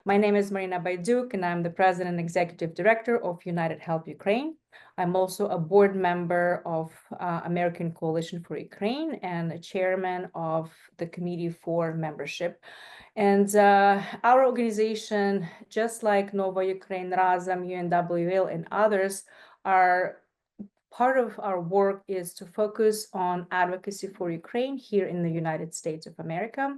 My name is Marina Bayduk, and I'm the President and Executive Director of United Help Ukraine. I'm also a board member of American Coalition for Ukraine and a chairman of the Committee for Membership. And our organization, just like Nova Ukraine, Razom, UNWL, and others, are part of our work is to focus on advocacy for Ukraine here in the United States of America.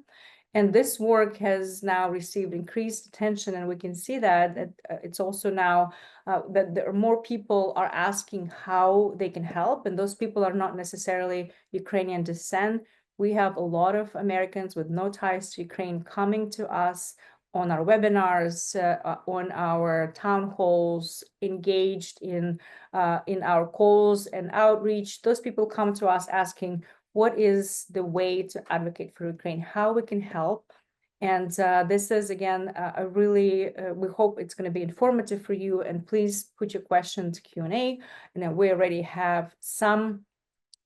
And this work has now received increased attention, and we can see that it's also now that there are more people are asking how they can help, and those people are not necessarily Ukrainian descent. We have a lot of Americans with no ties to Ukraine coming to us on our webinars, on our town halls, engaged in our calls and outreach. Those people come to us asking, what is the way to advocate for Ukraine, how we can help. And this is, again, a really, we hope it's going to be informative for you. And please put your questions Q&A. And we already have some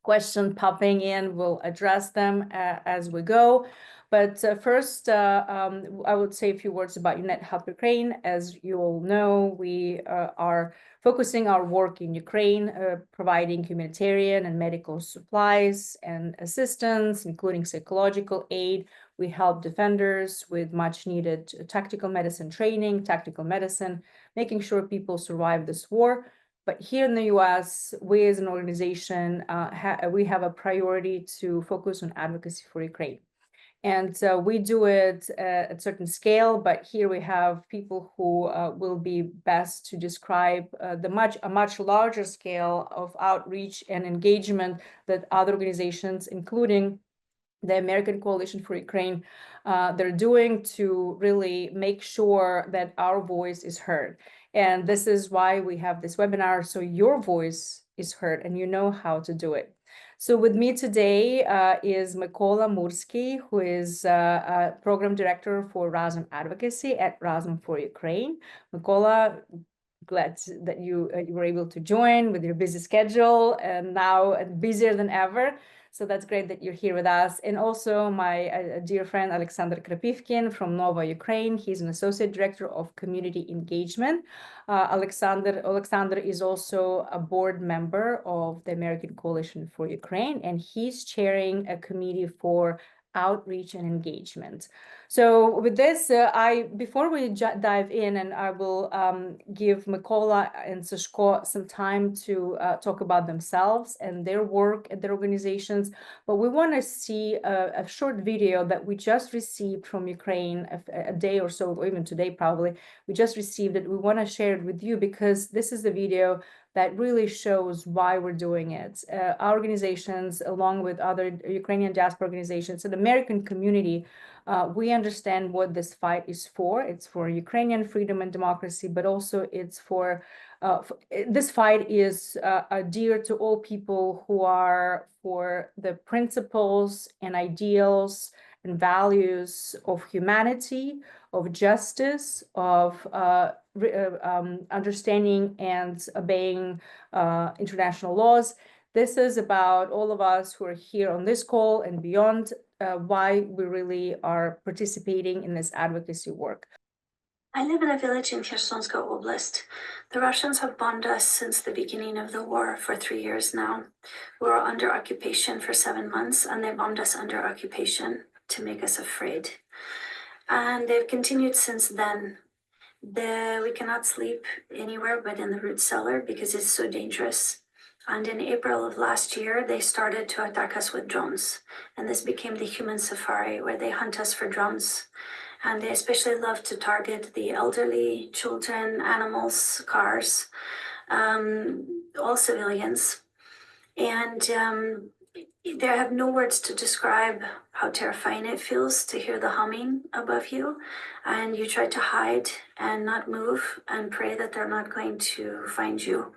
questions popping in. We'll address them as we go. But first, I would say a few words about United Help Ukraine. As you all know, we are focusing our work in Ukraine, providing humanitarian and medical supplies and assistance, including psychological aid. We help defenders with much needed tactical medicine training, tactical medicine, making sure people survive this war. But here in the US, we as an organization, we have a priority to focus on advocacy for Ukraine. And we do it at a certain scale, but here we have people who will be best to describe a much larger scale of outreach and engagement that other organizations, including the American Coalition for Ukraine, they're doing to really make sure that our voice is heard. And this is why we have this webinar, so your voice is heard and you know how to do it. So with me today is Mykola Murskyj, who is a program director for Razom Advocacy at Razom for Ukraine. Mykola, glad that you were able to join with your busy schedule, and now busier than ever. So that's great that you're here with us. And also my dear friend, Aleksandr Krapivkin from Nova Ukraine. He's an associate director of community engagement. Aleksandr is also a board member of the American Coalition for Ukraine, and he's chairing a committee for outreach and engagement. So with this, before we dive in, and I will give Mykola and Sashko some time to talk about themselves and their work at their organizations, but we want to see a short video that we just received from Ukraine a day or so, or even today probably. We just received it. We want to share it with you because this is the video that really shows why we're doing it. Our organizations, along with other Ukrainian diaspora organizations and American community, we understand what this fight is for. It's for Ukrainian freedom and democracy, but also it's for this fight is dear to all people who are for the principles and ideals and values of humanity, of justice, of understanding and obeying international laws. This is about all of us who are here on this call and beyond, why we really are participating in this advocacy work. I live in a village in Kherson Oblast. The Russians have bombed us since the beginning of the war for 3 years now. We were under occupation for 7 months, and they bombed us under occupation to make us afraid. And they've continued since then. We cannot sleep anywhere but in the root cellar because it's so dangerous. And in April of last year, they started to attack us with drones. And this became the human safari, where they hunt us for drones. And they especially love to target the elderly, children, animals, cars, all civilians. And there have no words to describe how terrifying it feels to hear the humming above you. And you try to hide and not move and pray that they're not going to find you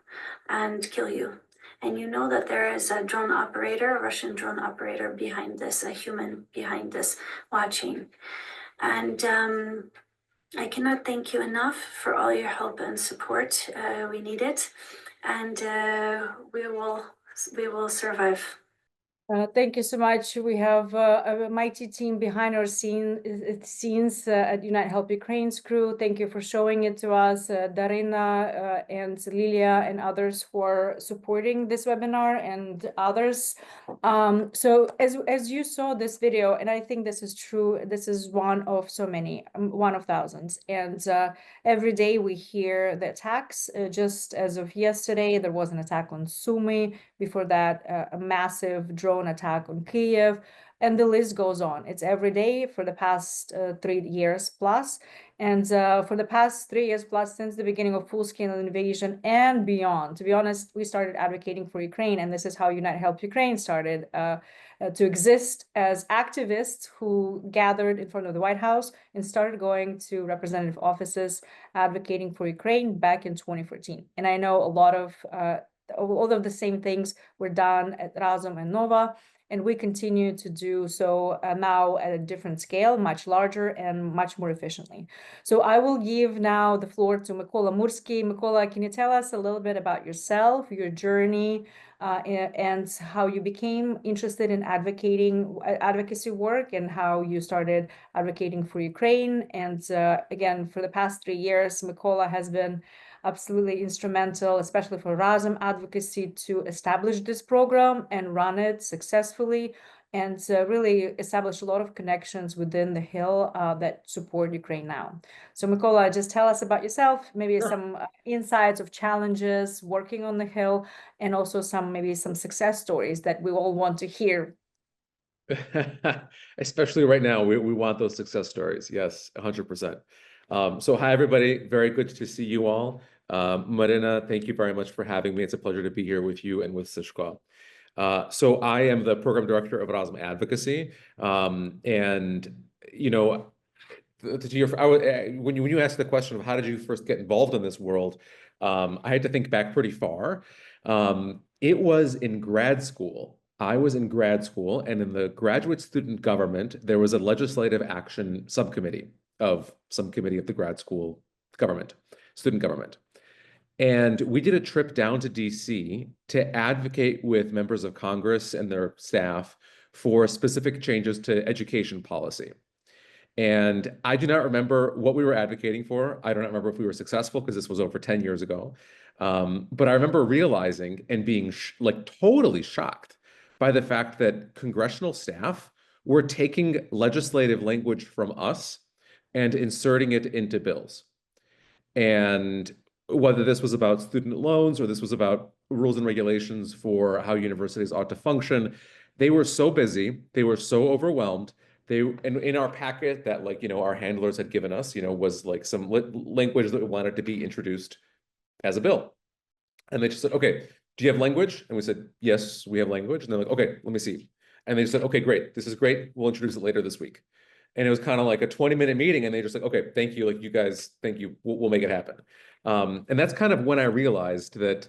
and kill you. And you know that there is a drone operator, a Russian drone operator behind this, a human behind this watching. And I cannot thank you enough for all your help and support. We need it, and we will survive. Thank you so much. We have a mighty team behind our scenes at Unite Help Ukraine's crew. Thank you for showing it to us, Darina and Lilia and others for supporting this webinar and others. So as you saw this video, and I think this is true, this is one of so many, one of thousands. And every day we hear the attacks. Just as of yesterday, there was an attack on Sumy. Before that, a massive drone attack on Kiev, and the list goes on. It's every day for the past 3 years plus. And for the past 3 years plus, since the beginning of full-scale invasion and beyond, to be honest, we started advocating for Ukraine, and this is how Unite Help Ukraine started to exist as activists who gathered in front of the White House and started going to representative offices advocating for Ukraine back in 2014. And I know a lot of all of the same things were done at Razom and Nova, and we continue to do so now at a different scale, much larger and much more efficiently. So I will give now the floor to Mykola Murskyj. Mykola, can you tell us a little bit about yourself, your journey, and how you became interested in advocacy work, and how you started advocating for Ukraine? And again, for the past 3 years, Mykola has been absolutely instrumental, especially for Razom Advocacy, to establish this program and run it successfully, and really establish a lot of connections within the Hill that support Ukraine now. So Mykola, just tell us about yourself, maybe some insights of challenges working on the Hill, and also maybe some success stories that we all want to hear. Especially right now, we want those success stories. Yes, 100%. So hi, everybody. Very good to see you all. Marina, thank you very much for having me. It's a pleasure to be here with you and with Sashko. So I am the program director of Razom Advocacy. And, you know, when you asked the question of how did you first get involved in this world, I had to think back pretty far. It was in grad school. I was in grad school, and in the graduate student government, there was a legislative action subcommittee of some committee of the grad school government, student government. And we did a trip down to DC to advocate with members of Congress and their staff for specific changes to education policy. And I do not remember what we were advocating for. I don't remember if we were successful, because this was over 10 years ago. But I remember realizing and being totally shocked by the fact that congressional staff were taking legislative language from us and inserting it into bills. And whether this was about student loans or this was about rules and regulations for how universities ought to function, they were so busy, they were so overwhelmed. And in our packet that, like, you know, our handlers had given us, you know, was like some language that wanted to be introduced as a bill. And they just said, okay, do you have language? And we said, yes, we have language. And they're like, okay, let me see. And they said, okay, great. This is great. We'll introduce it later this week. And it was kind of like a 20-minute meeting. And they just like, okay, thank you. Like, you guys, thank you. We'll make it happen. And that's kind of when I realized that,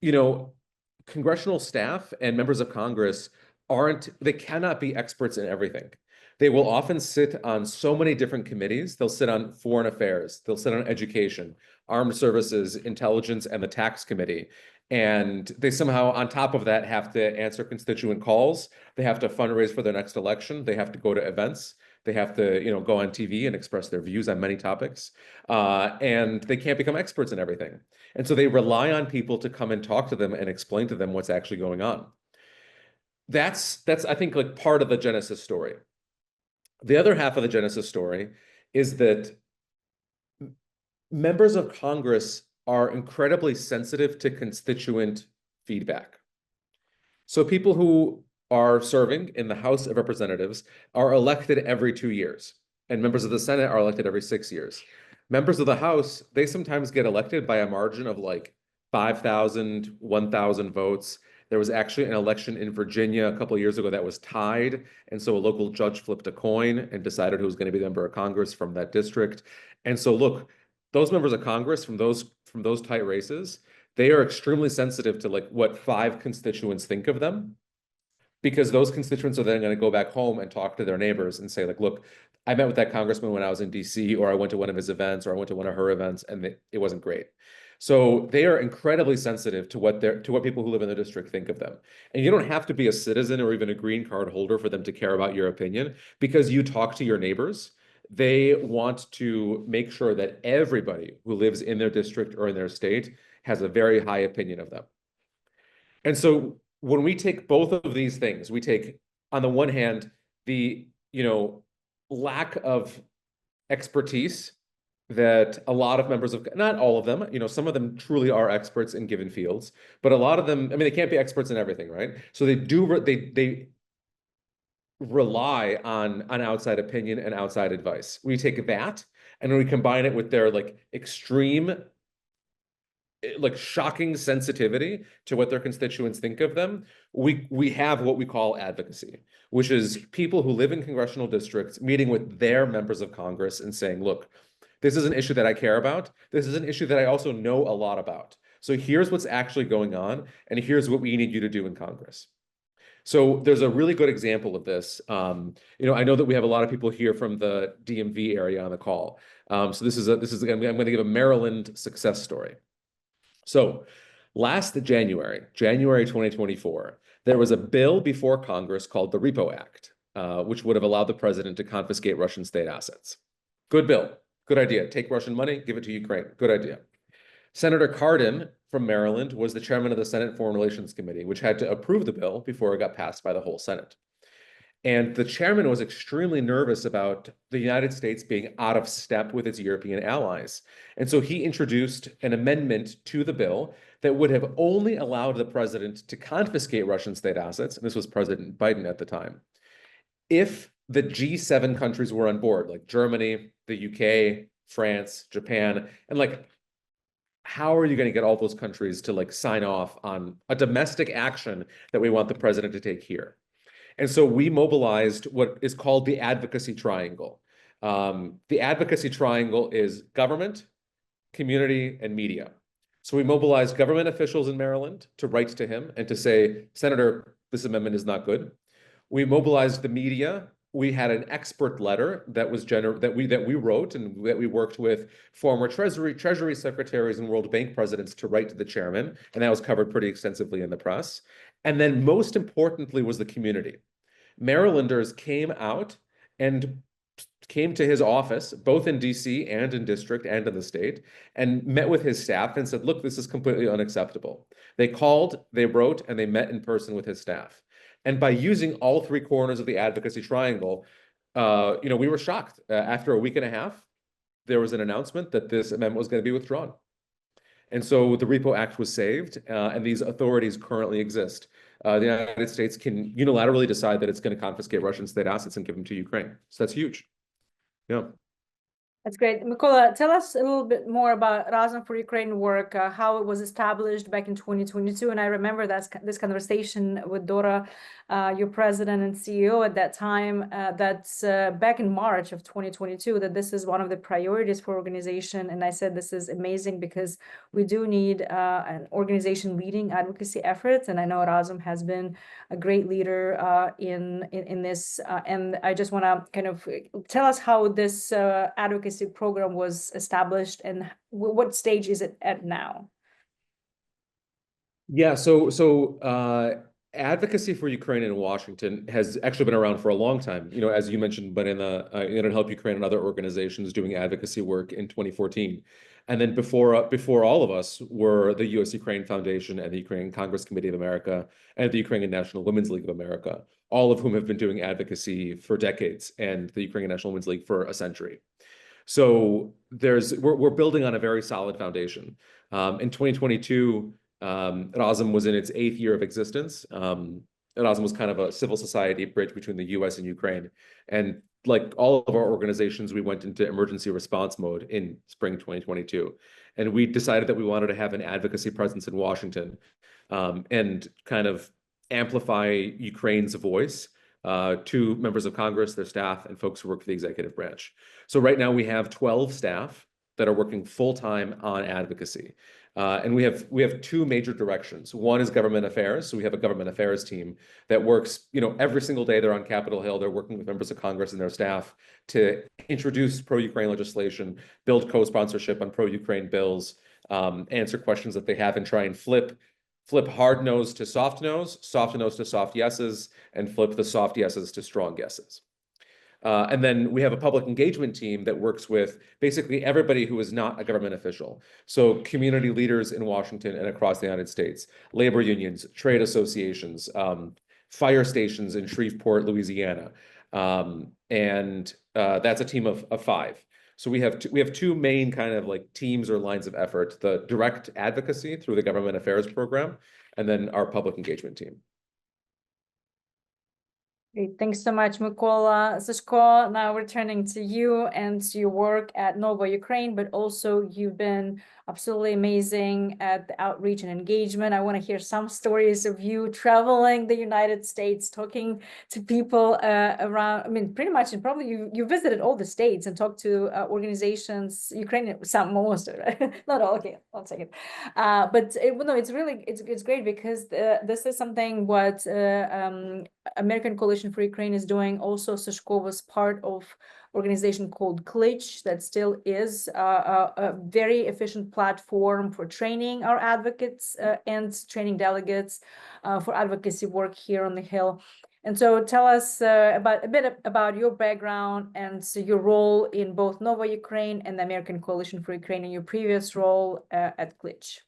you know, congressional staff and members of Congress they cannot be experts in everything. They will often sit on so many different committees. They'll sit on foreign affairs. They'll sit on education, armed services, intelligence, and the tax committee. And they somehow, on top of that, have to answer constituent calls. They have to fundraise for their next election. They have to go to events. They have to, you know, go on TV and express their views on many topics. And they can't become experts in everything. And so they rely on people to come and talk to them and explain to them what's actually going on. That's I think, like, part of the Genesis story. The other half of the Genesis story is that members of Congress are incredibly sensitive to constituent feedback. So people who are serving in the House of Representatives are elected every 2 years, and members of the Senate are elected every 6 years. Members of the House, they sometimes get elected by a margin of like 5,000, 1,000 votes. There was actually an election in Virginia a couple of years ago that was tied. And so a local judge flipped a coin and decided who was going to be the member of Congress from that district. And so look, those members of Congress from those tight races, they are extremely sensitive to like what 5 constituents think of them, because those constituents are then going to go back home and talk to their neighbors and say, like, look, I met with that congressman when I was in DC, or I went to one of his events, or I went to one of her events, and it wasn't great. So they are incredibly sensitive to what people who live in the district think of them. And you don't have to be a citizen or even a green card holder for them to care about your opinion, because you talk to your neighbors. They want to make sure that everybody who lives in their district or in their state has a very high opinion of them. And so when we take both of these things, we take, on the one hand, the, lack of expertise that a lot of members of, not all of them, some of them truly are experts in given fields, but a lot of them, I mean, they can't be experts in everything, right? So they rely on outside opinion and outside advice. We take that and we combine it with their extreme, shocking sensitivity to what their constituents think of them. We have what we call advocacy, which is people who live in congressional districts meeting with their members of Congress and saying, look, this is an issue that I care about. This is an issue that I also know a lot about. So here's what's actually going on, and here's what we need you to do in Congress. So there's a really good example of this. I know that we have a lot of people here from the DMV area on the call. So this is I'm going to give a Maryland success story. So last January 2024, there was a bill before Congress called the Repo Act, which would have allowed the president to confiscate Russian state assets. Good bill. Good idea. Take Russian money, give it to Ukraine. Good idea. Senator Cardin from Maryland was the chairman of the Senate Foreign Relations Committee, which had to approve the bill before it got passed by the whole Senate. And the chairman was extremely nervous about the United States being out of step with its European allies. And so he introduced an amendment to the bill that would have only allowed the president to confiscate Russian state assets, and this was President Biden at the time, if the G7 countries were on board, like Germany, the UK, France, Japan, and how are you going to get all those countries to sign off on a domestic action that we want the president to take here? And so we mobilized what is called the advocacy triangle. The advocacy triangle is government, community, and media. So we mobilized government officials in Maryland to write to him and to say, Senator, this amendment is not good. We mobilized the media. We had an expert letter that was that we wrote and that we worked with former Treasury secretaries and World Bank presidents to write to the chairman, and that was covered pretty extensively in the press. And then most importantly was the community. Marylanders came out and came to his office, both in DC and in district and in the state, and met with his staff and said, look, this is completely unacceptable. They called, they wrote, and they met in person with his staff. And by using all three corners of the advocacy triangle, we were shocked. After a week and a half, there was an announcement that this amendment was going to be withdrawn. And so the Repo Act was saved, and these authorities currently exist. The United States can unilaterally decide that it's going to confiscate Russian state assets and give them to Ukraine. So that's huge. Yeah. That's great. Mykola, tell us a little bit more about Razom for Ukraine work, how it was established back in 2022. And I remember this conversation with Dora, your president and CEO at that time, that's back in March of 2022, that this is one of the priorities for organization. And I said, this is amazing because we do need an organization leading advocacy efforts. And I know Razom has been a great leader in this. And I just want to kind of tell us how this advocacy program was established and what stage is it at now? Yeah, so advocacy for Ukraine in Washington has actually been around for a long time. As you mentioned, but in the United Help Ukraine and other organizations doing advocacy work in 2014. And then before all of us were the U.S. Ukraine Foundation and the Ukrainian Congress Committee of America and the Ukrainian National Women's League of America, all of whom have been doing advocacy for decades, and the Ukrainian National Women's League for a century. So we're building on a very solid foundation. In 2022, Razom was in its 8th year of existence. Razom was kind of a civil society bridge between the U.S. and Ukraine. And like all of our organizations, we went into emergency response mode in spring 2022. And we decided that we wanted to have an advocacy presence in Washington and kind of amplify Ukraine's voice to members of Congress, their staff, and folks who work for the executive branch. So right now we have 12 staff that are working full-time on advocacy. And we have two major directions. One is government affairs. So we have a government affairs team that works, every single day they're on Capitol Hill. They're working with members of Congress and their staff to introduce pro-Ukraine legislation, build co-sponsorship on pro-Ukraine bills, answer questions that they have, and try and flip hard no's to soft no's to soft yeses, and flip the soft yeses to strong yeses. And then we have a public engagement team that works with basically everybody who is not a government official. So community leaders in Washington and across the United States, labor unions, trade associations, fire stations in Shreveport, Louisiana. And that's a team of 5. So we have two main kind of like teams or lines of effort: the direct advocacy through the government affairs program, and then our public engagement team. Great. Thanks so much, Mykola. Sashko, now returning to you and to your work at Nova Ukraine, but also you've been absolutely amazing at the outreach and engagement. I want to hear some stories of you traveling the United States, talking to people around. I mean, pretty much, and probably you visited all the states and talked to organizations, Ukrainian, some, most, right? Not all. Okay, one second. But no, it's really it's great because this is something what American Coalition for Ukraine is doing. Also, Sashko was part of organization called Klitsch that still is a very efficient platform for training our advocates and training delegates for advocacy work here on the Hill. And so tell us a bit about your background and so your role in both Nova Ukraine and the American Coalition for Ukraine and your previous role at Klitsch.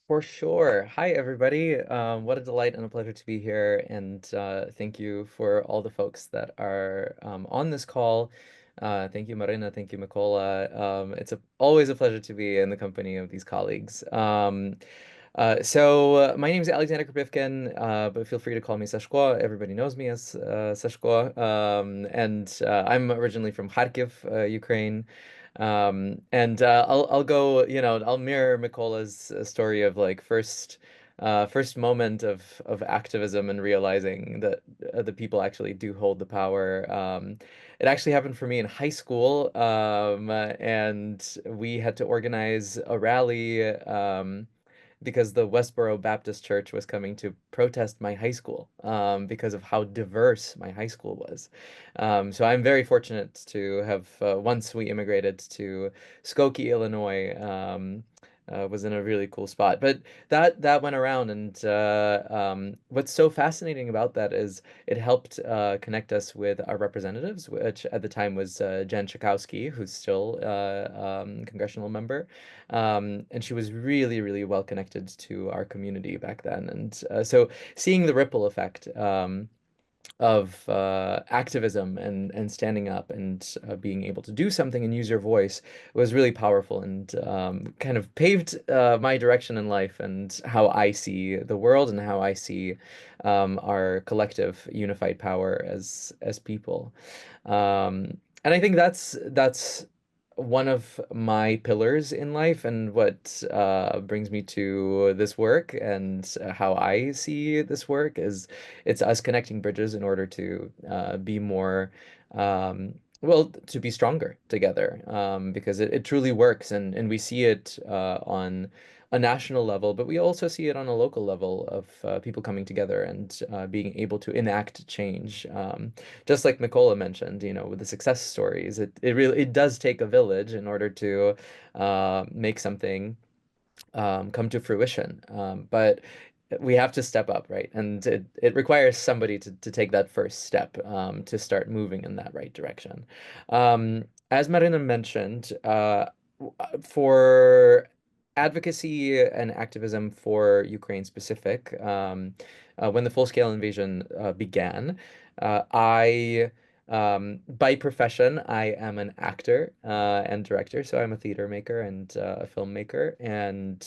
For sure. Hi, everybody. What a delight and a pleasure to be here. And thank you for all the folks that are on this call. Thank you, Marina. Thank you, Mykola. It's always a pleasure to be in the company of these colleagues. So my name is Aleksandr Krapivkin, but feel free to call me Sashko. Everybody knows me as Sashko. And I'm originally from Kharkiv, Ukraine. And I'll go, I'll mirror Mykola's story of like first moment of activism and realizing that the people actually do hold the power. It actually happened for me in high school, and we had to organize a rally because the Westboro Baptist Church was coming to protest my high school because of how diverse my high school was. So I'm very fortunate to have, once we immigrated to Skokie, Illinois, was in a really cool spot. But that went around, and what's so fascinating about that is it helped connect us with our representatives, which at the time was Jen Schakowsky, who's still a congressional member. And she was really, really well connected to our community back then. And so seeing the ripple effect of activism and standing up and being able to do something and use your voice was really powerful, and kind of paved my direction in life and how I see the world and how I see our collective unified power as people. And I think that's one of my pillars in life, and what brings me to this work, and how I see this work is it's us connecting bridges in order to be more, well, to be stronger together, because it truly works, and we see it on a national level, but we also see it on a local level of people coming together and being able to enact change. Just like Mykola mentioned, with the success stories, it does take a village in order to make something come to fruition. But we have to step up, right? And it requires somebody to take that first step to start moving in that right direction. As Marina mentioned, for advocacy and activism for Ukraine specific, when the full-scale invasion began, by profession, I am an actor and director, so I'm a theater maker and a filmmaker. And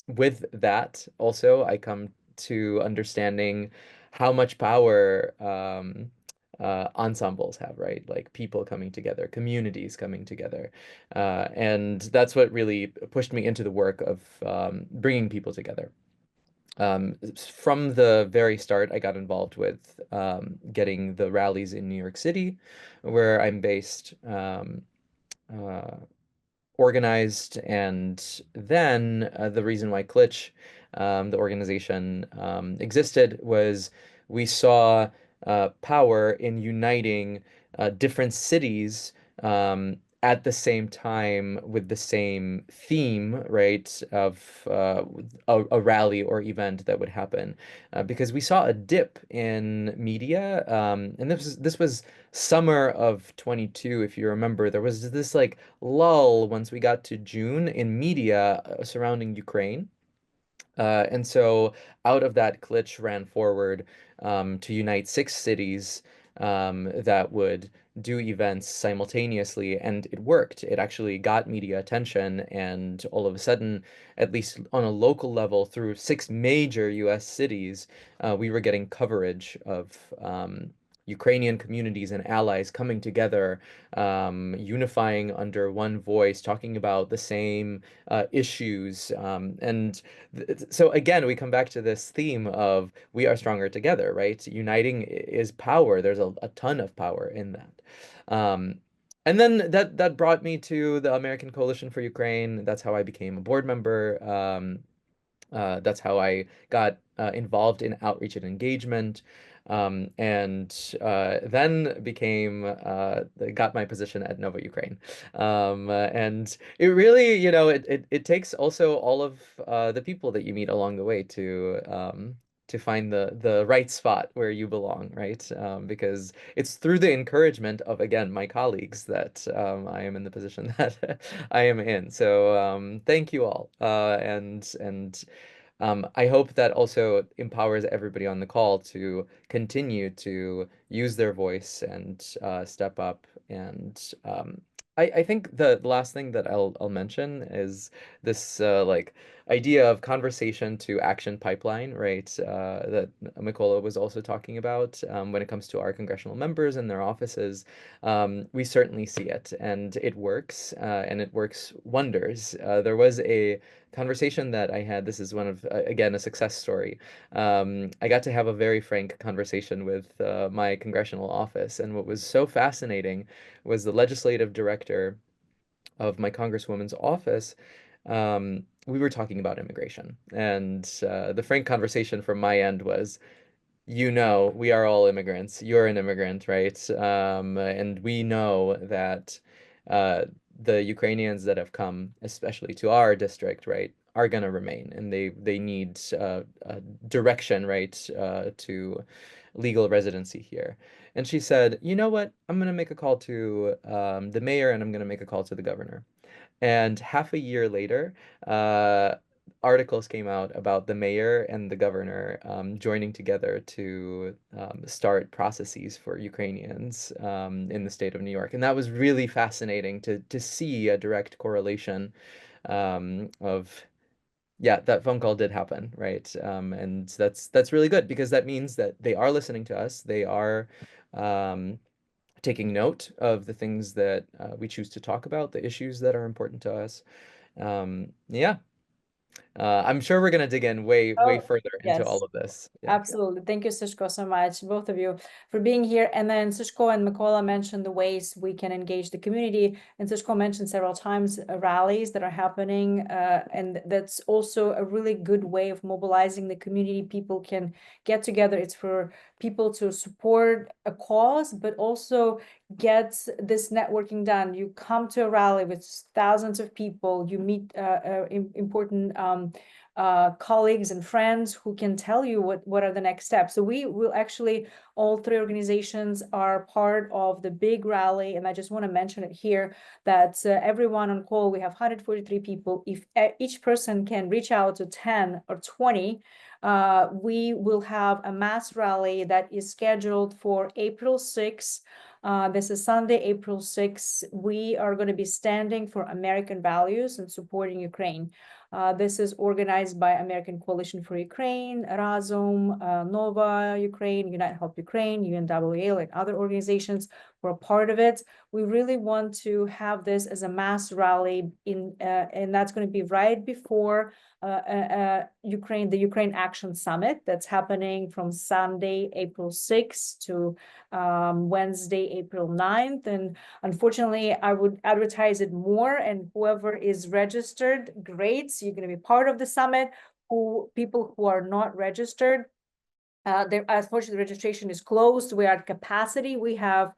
with that, also, I come to understanding how much power ensembles have, right? Like people coming together, communities coming together. And that's what really pushed me into the work of bringing people together. From the very start, I got involved with getting the rallies in New York City, where I'm based, organized, and then the reason why Klitsch, the organization, existed was we saw power in uniting different cities at the same time with the same theme, right, of a rally or event that would happen, because we saw a dip in media, and this was summer of 22, if you remember. There was this like lull once we got to June in media surrounding Ukraine. And so out of that, Klitsch ran forward to unite 6 cities that would do events simultaneously, and it worked. It actually got media attention, and all of a sudden, at least on a local level, through 6 major US cities, we were getting coverage of Ukrainian communities and allies coming together, unifying under one voice, talking about the same issues. And so again, we come back to this theme of we are stronger together, right? Uniting is power. There's a ton of power in that. And then that brought me to the American Coalition for Ukraine. That's how I became a board member. That's how I got involved in outreach and engagement, and then got my position at Nova Ukraine. And it really, it takes also all of the people that you meet along the way to find the right spot where you belong, right? Because it's through the encouragement of, again, my colleagues that I am in the position that I am in. So thank you all, and I hope that also empowers everybody on the call to continue to use their voice and step up. And I think the last thing that I'll mention is this like idea of conversation to action pipeline, right? That Mykola was also talking about when it comes to our congressional members and their offices. We certainly see it, and it works, and it works wonders. There was a conversation that I had. This is one of, again, a success story. I got to have a very frank conversation with my congressional office, and what was so fascinating was the legislative director of my congresswoman's office. We were talking about immigration, and the frank conversation from my end was, we are all immigrants. You're an immigrant, right? And we know that uh, the Ukrainians that have come, especially to our district, right, are going to remain, and they need direction, right, to legal residency here. And she said, you know what? I'm going to make a call to the mayor, and I'm going to make a call to the governor. And half a year later, articles came out about the mayor and the governor joining together to start processes for Ukrainians in the state of New York. And that was really fascinating to see a direct correlation of, yeah, that phone call did happen, right? And that's really good, because that means that they are listening to us. They are um, taking note of the things that we choose to talk about, the issues that are important to us. Yeah, I'm sure we're gonna dig in way Oh, further into all yes. of this. Yeah. Absolutely. Thank you, Sashko, so much, both of you, for being here. And then Sashko and Mykola mentioned the ways we can engage the community. And Sashko mentioned several times rallies that are happening. And that's also a really good way of mobilizing the community. People can get together. It's for people to support a cause, but also get this networking done. You come to a rally with thousands of people, you meet important colleagues and friends who can tell you what are the next steps. So we will actually, all 3 organizations are part of the big rally. And I just want to mention it here that everyone on call, we have 143 people. If each person can reach out to 10 or 20, we will have a mass rally that is scheduled for April 6th. This is Sunday, April 6th. We are going to be standing for American values and supporting Ukraine. This is organized by American Coalition for Ukraine, Razom, Nova Ukraine, United Help Ukraine, UNWA, and other organizations who are part of it. We really want to have this as a mass rally and that's going to be right before the Ukraine Action Summit that's happening from Sunday, April 6th to Wednesday, April 9th. And unfortunately, I would advertise it more, and whoever is registered, great. So you're going to be part of the summit. People who are not registered, unfortunately, the registration is closed. We are at capacity. We have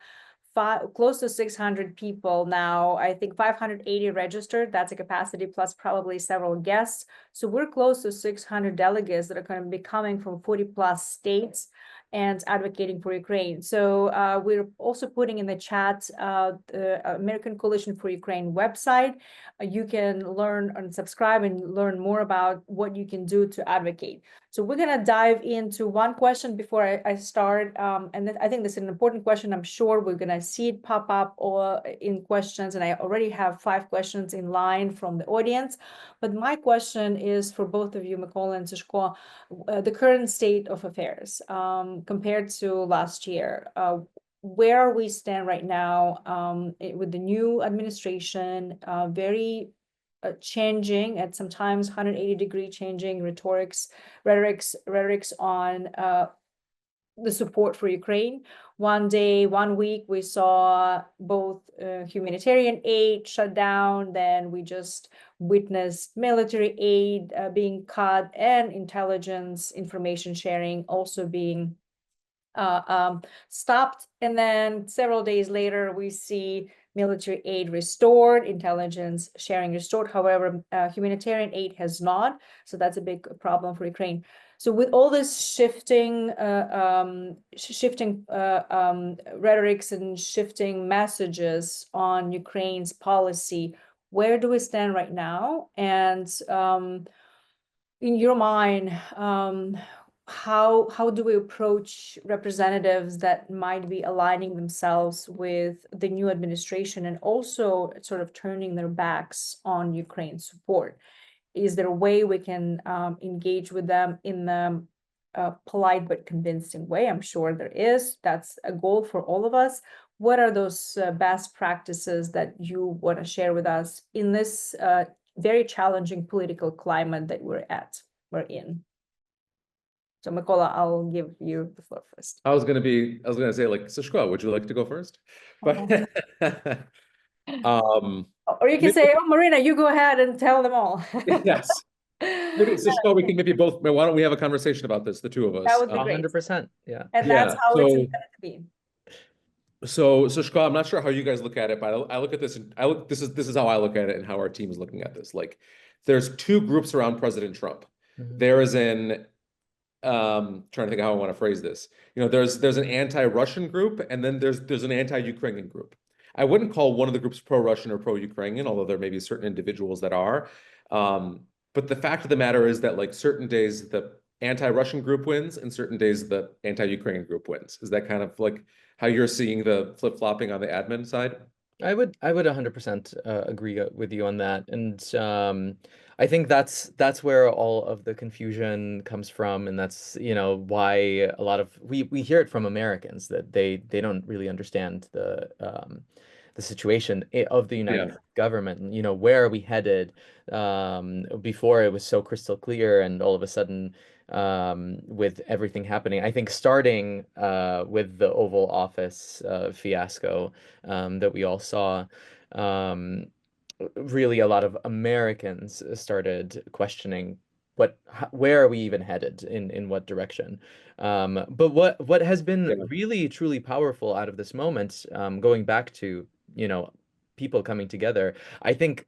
close to 600 people now. I think 580 registered. That's a capacity plus probably several guests. So we're close to 600 delegates that are going to be coming from 40 plus states and advocating for Ukraine. So we're also putting in the chat the American Coalition for Ukraine website. You can learn and subscribe and learn more about what you can do to advocate. So we're going to dive into one question before I start. And then I think this is an important question. I'm sure we're going to see it pop up or in questions. And I already have 5 questions in line from the audience. But my question is for both of you, Mykola and Sashko, the current state of affairs compared to last year. Where we stand right now with the new administration, very changing at sometimes 180-degree changing rhetorics on the support for Ukraine. One week, we saw both humanitarian aid shut down, then we just witnessed military aid being cut and intelligence information sharing also being stopped. And then several days later, we see military aid restored, intelligence sharing restored. However, humanitarian aid has not. So that's a big problem for Ukraine. So with all this shifting rhetorics and shifting messages on Ukraine's policy, where do we stand right now? And in your mind, how do we approach representatives that might be aligning themselves with the new administration and also sort of turning their backs on Ukraine support? Is there a way we can engage with them in the polite but convincing way? I'm sure there is. That's a goal for all of us. What are those best practices that you want to share with us in this very challenging political climate that we're in? So Mykola, I'll give you the floor first. I was gonna say, like, Sashko, would you like to go first? But or you can say, oh, Marina, you go ahead and tell them all. yes. Maybe Sashko, we can maybe both. Why don't we have a conversation about this, the two of us? That would be great. 100%. Yeah. And that's how it's intended to be. So Sashko, I'm not sure how you guys look at it, but I look at this and this is how I look at it and how our team is looking at this. Like, there's 2 groups around President Trump. There is an trying to think of how I want to phrase this. You know, there's an anti-Russian group, and then there's an anti-Ukrainian group. I wouldn't call one of the groups pro-Russian or pro-Ukrainian, although there may be certain individuals that are. But the fact of the matter is that, like, certain days the anti-Russian group wins and certain days the anti-Ukrainian group wins. Is that kind of like how you're seeing the flip-flopping on the admin side? I would 100% agree with you on that. And I think that's where all of the confusion comes from, and that's, you know, why a lot of we hear it from Americans that they don't really understand the situation of the United government, and, you know, where are we headed? Before it was so crystal clear, and all of a sudden, with everything happening, I think starting with the Oval Office fiasco that we all saw, really a lot of Americans started questioning where are we even headed, in what direction. But what has been really truly powerful out of this moment, going back to, you know, people coming together, I think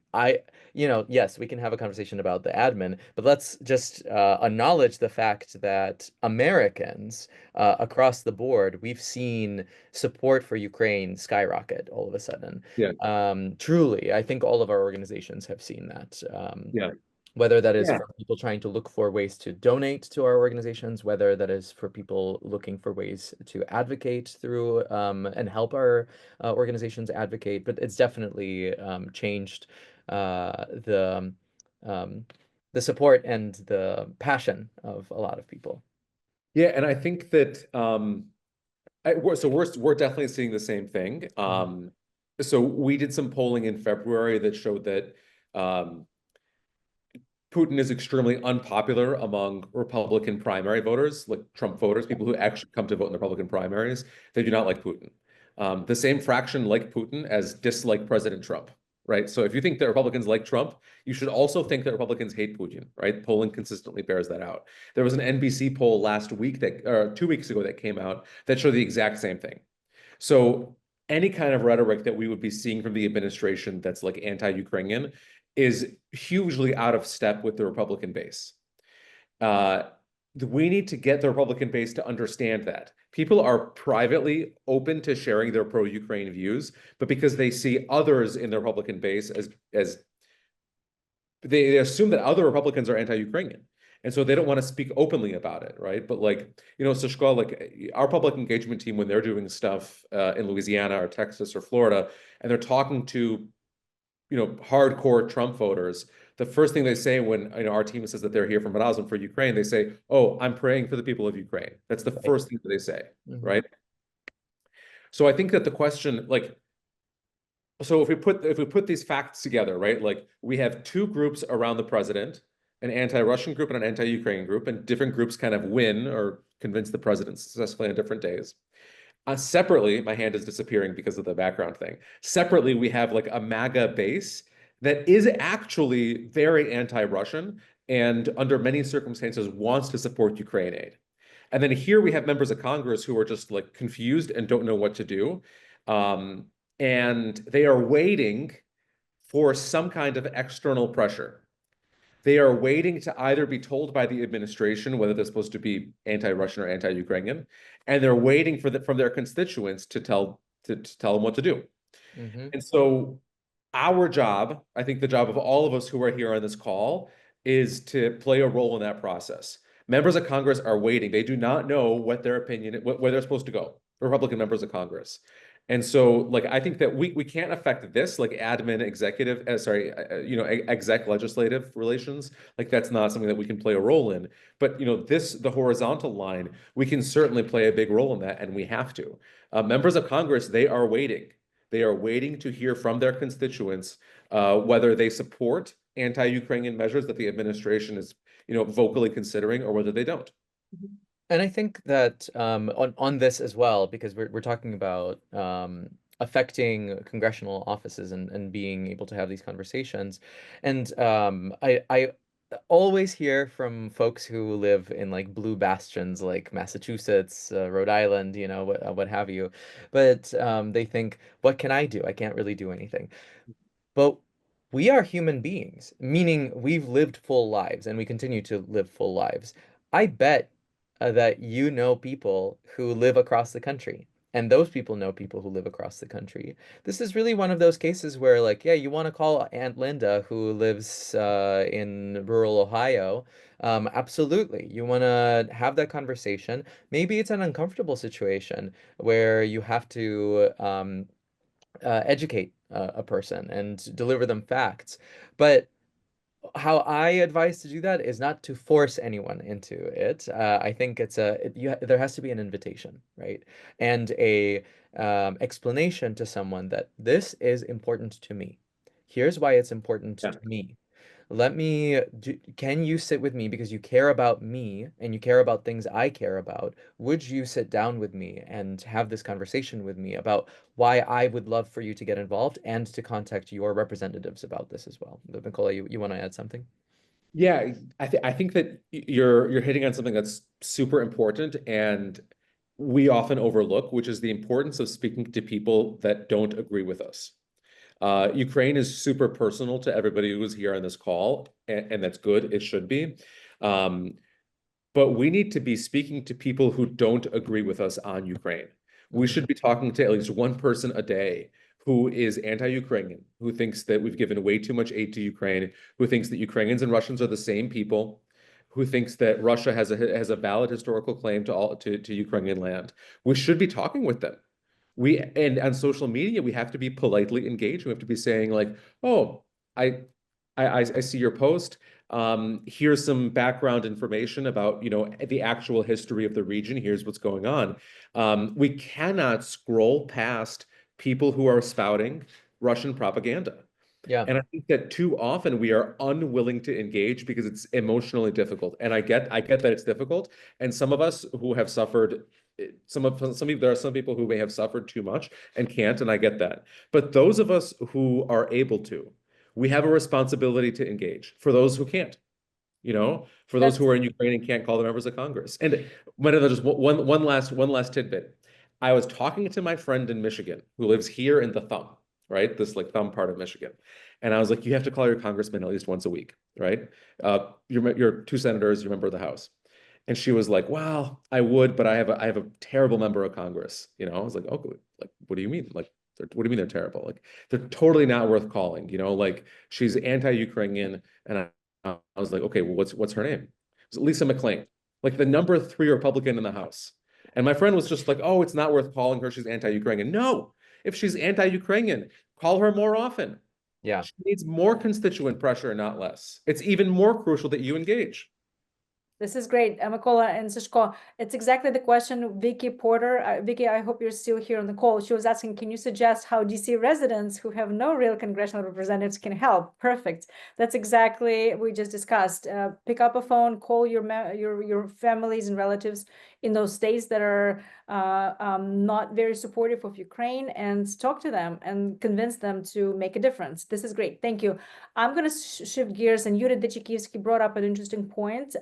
yes, we can have a conversation about the admin, but let's just acknowledge the fact that Americans across the board, we've seen support for Ukraine skyrocket all of a sudden. Truly, I think all of our organizations have seen that. Whether that is for people trying to look for ways to donate to our organizations, whether that is for people looking for ways to advocate through and help our organizations advocate. But it's definitely changed the support and the passion of a lot of people. Yeah, and I think that we're definitely seeing the same thing. So we did some polling in February that showed that Putin is extremely unpopular among Republican primary voters, like Trump voters, people who actually come to vote in the Republican primaries. They do not like Putin. The same fraction like Putin as dislike President Trump, right? So if you think that Republicans like Trump, you should also think that Republicans hate Putin, right? Polling consistently bears that out. There was an NBC poll last week 2 weeks ago that came out that showed the exact same thing. So any kind of rhetoric that we would be seeing from the administration that's like anti-Ukrainian is hugely out of step with the Republican base. We need to get the Republican base to understand that. People are privately open to sharing their pro-Ukraine views, but because they see others in the Republican base as they assume that other Republicans are anti-Ukrainian. And so they don't want to speak openly about it, right? But like, Sashko, like our public engagement team, when they're doing stuff in Louisiana or Texas or Florida, and they're talking to, hardcore Trump voters, the first thing they say when our team says that they're here from Razom for Ukraine, they say, "Oh, I'm praying for the people of Ukraine." That's the first thing that they say, right? So I think that the question, like, so if we put these facts together, right? Like we have two groups around the president, an anti-Russian group and an anti-Ukraine group, and different groups kind of win or convince the president successfully on different days. Separately, my hand is disappearing because of the background thing. Separately, we have like a MAGA base that is actually very anti-Russian and under many circumstances wants to support Ukraine aid. And then here we have members of Congress who are just like confused and don't know what to do. And they are waiting for some kind of external pressure. They are waiting to either be told by the administration whether they're supposed to be anti-Russian or anti-Ukrainian, and they're waiting from their constituents to tell them what to do. And so our job, I think the job of all of us who are here on this call, is to play a role in that process. Members of Congress are waiting. They do not know what their opinion, where they're supposed to go, Republican members of Congress. And so, like, I think that we can't affect this, like admin, executive, exec legislative relations. Like, that's not something that we can play a role in. But, the horizontal line, we can certainly play a big role in that, and we have to. Members of Congress, they are waiting. They are waiting to hear from their constituents whether they support anti-Ukrainian measures that the administration is, vocally considering, or whether they don't. And I think that on this as well, because we're talking about affecting congressional offices and being able to have these conversations, and I always hear from folks who live in like blue bastions like Massachusetts, Rhode Island, what have you, but they think, what can I do? I can't really do anything. But we are human beings, meaning we've lived full lives and we continue to live full lives. I bet that you know people who live across the country, and those people know people who live across the country. This is really one of those cases where, like, yeah, you want to call Aunt Linda who lives in rural Ohio. Absolutely. You want to have that conversation. Maybe it's an uncomfortable situation where you have to educate a person and deliver them facts. But how I advise to do that is not to force anyone into it. I think there has to be an invitation, right? And a explanation to someone that this is important to me. Here's why it's important to me. Can you sit with me because you care about me and you care about things I care about? Would you sit down with me and have this conversation with me about why I would love for you to get involved and to contact your representatives about this as well? Mykola, you want to add something? Yeah, I think that you're hitting on something that's super important and we often overlook, which is the importance of speaking to people that don't agree with us. Ukraine is super personal to everybody who is here on this call, and that's good. It should be. But we need to be speaking to people who don't agree with us on Ukraine. We should be talking to at least one person a day who is anti-Ukrainian, who thinks that we've given way too much aid to Ukraine, who thinks that Ukrainians and Russians are the same people, who thinks that Russia has a valid historical claim to Ukrainian land. We should be talking with them. And on social media, we have to be politely engaged. We have to be saying like, "Oh, I see your post. Here's some background information about, the actual history of the region. Here's what's going on." We cannot scroll past people who are spouting Russian propaganda. Yeah. And I think that too often we are unwilling to engage because it's emotionally difficult. And I get that it's difficult. And some of us who have suffered, there are some people who may have suffered too much and can't, and I get that. But those of us who are able to, we have a responsibility to engage. For those who can't, for those who are in Ukraine and can't call the members of Congress. And just one last tidbit. I was talking to my friend in Michigan who lives here in the thumb, right? This like thumb part of Michigan. And I was like, you have to call your congressman at least once a week, right? You're two senators, you're a member of the House. And she was like, well, I would, but I have a terrible member of Congress. You know, I was like, oh, like, what do you mean? Like, what do you mean they're terrible? Like, they're totally not worth calling, you know, like she's anti-Ukrainian. And I was like, okay, well, what's her name? It was Lisa McClain, like the number 3 Republican in the House. And my friend was just like, oh, it's not worth calling her. She's anti-Ukrainian. No, if she's anti-Ukrainian, call her more often. Yeah. She needs more constituent pressure, not less. It's even more crucial that you engage. This is great, Mykola and Sashko. It's exactly the question Vicky Porter. Vicky, I hope you're still here on the call. She was asking, can you suggest how DC residents who have no real congressional representatives can help? Perfect. That's exactly what we just discussed. Pick up a phone, call your families and relatives in those states that are not very supportive of Ukraine, and talk to them and convince them to make a difference. This is great. Thank you. I'm going to shift gears, and Yuri Dechikivsky brought up an interesting point.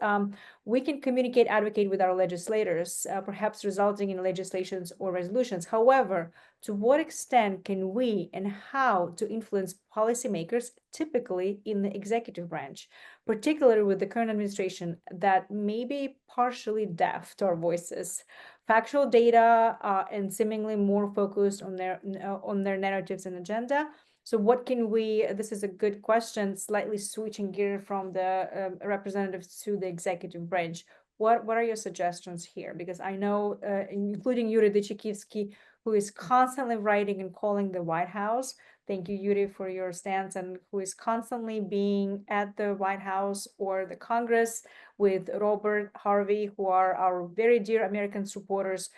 We can communicate, advocate with our legislators, perhaps resulting in legislations or resolutions. However, to what extent can we and how to influence policymakers, typically in the executive branch, particularly with the current administration that may be partially deaf to our voices, factual data, and seemingly more focused on their narratives and agenda? So what can we, this is a good question, slightly switching gear from the representatives to the executive branch. What are your suggestions here? Because I know, including Yuri Dechikivsky, who is constantly writing and calling the White House. Thank you, Yuri, for your stance, and who is constantly being at the White House or the Congress with Robert Harvey, who are our very dear American supporters,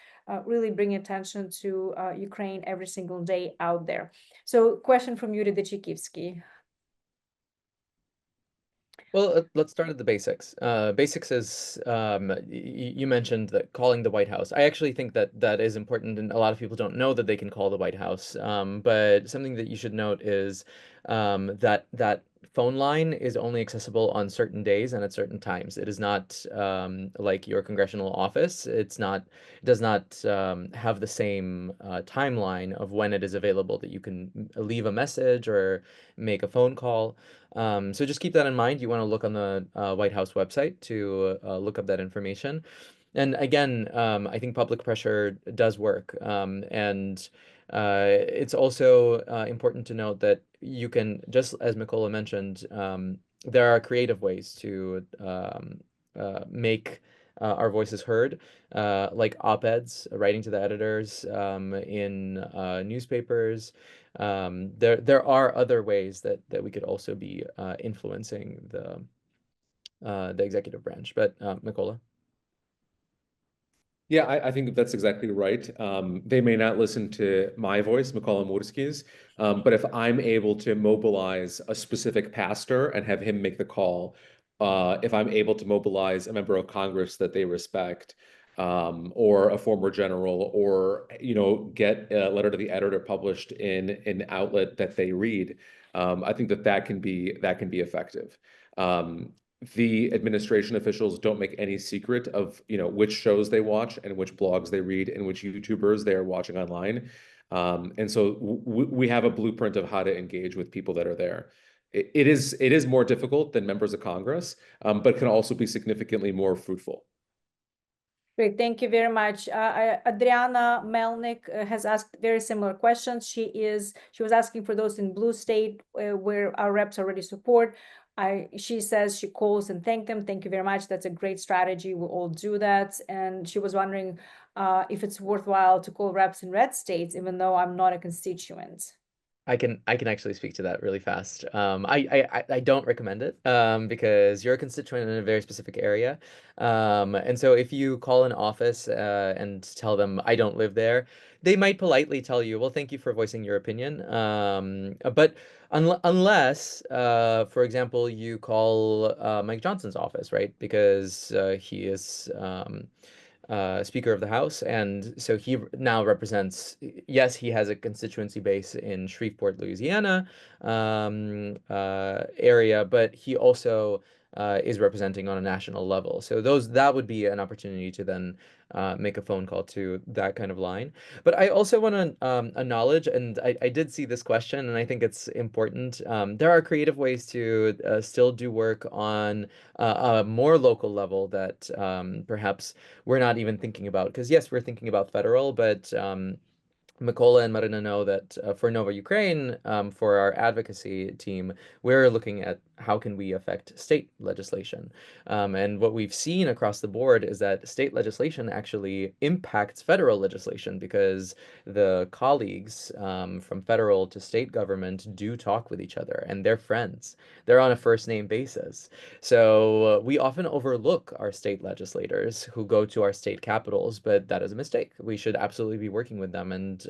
really bring attention to Ukraine every single day out there. So question from Yuri Dechikivsky. Well, let's start at the basics. Basics is, you mentioned that calling the White House. I actually think that that is important, and a lot of people don't know that they can call the White House. But something that you should note is that phone line is only accessible on certain days and at certain times. It is not like your congressional office. It does not have the same timeline of when it is available that you can leave a message or make a phone call. So just keep that in mind. You want to look on the White House website to look up that information. And again, I think public pressure does work. And it's also important to note that you can, just as Mykola mentioned, there are creative ways to make our voices heard, like op-eds, writing to the editors in newspapers. There are other ways that we could also be influencing the executive branch. But Mykola. Yeah, I think that's exactly right. They may not listen to my voice, Mykola Murskyj's, but if I'm able to mobilize a specific pastor and have him make the call, if I'm able to mobilize a member of Congress that they respect, or a former general, or get a letter to the editor published in an outlet that they read, I think that can be effective. The administration officials don't make any secret of which shows they watch and which blogs they read and which YouTubers they are watching online. And so we have a blueprint of how to engage with people that are there. It is more difficult than members of Congress, but can also be significantly more fruitful. Great, thank you very much. Adriana Melnik has asked very similar questions. She was asking for those in blue state where our reps already support. She says she calls and thank them. Thank you very much. That's a great strategy. We all do that. And she was wondering if it's worthwhile to call reps in red states, even though I'm not a constituent. I can actually speak to that really fast. I don't recommend it because you're a constituent in a very specific area. And so if you call an office and tell them I don't live there, they might politely tell you, well, thank you for voicing your opinion. But unless, for example, you call Mike Johnson's office, right? Because he is Speaker of the House, and so he now represents, yes, he has a constituency base in Shreveport, Louisiana area, but he also is representing on a national level. So that would be an opportunity to then make a phone call to that kind of line. But I also want to acknowledge, and I did see this question, and I think it's important. There are creative ways to still do work on a more local level that perhaps we're not even thinking about. Because yes, we're thinking about federal, but Mykola and Marina know that for Nova Ukraine, for our advocacy team, we're looking at how can we affect state legislation. And what we've seen across the board is that state legislation actually impacts federal legislation because the colleagues from federal to state government do talk with each other and they're friends. They're on a first name basis. So we often overlook our state legislators who go to our state capitals, but that is a mistake. We should absolutely be working with them. And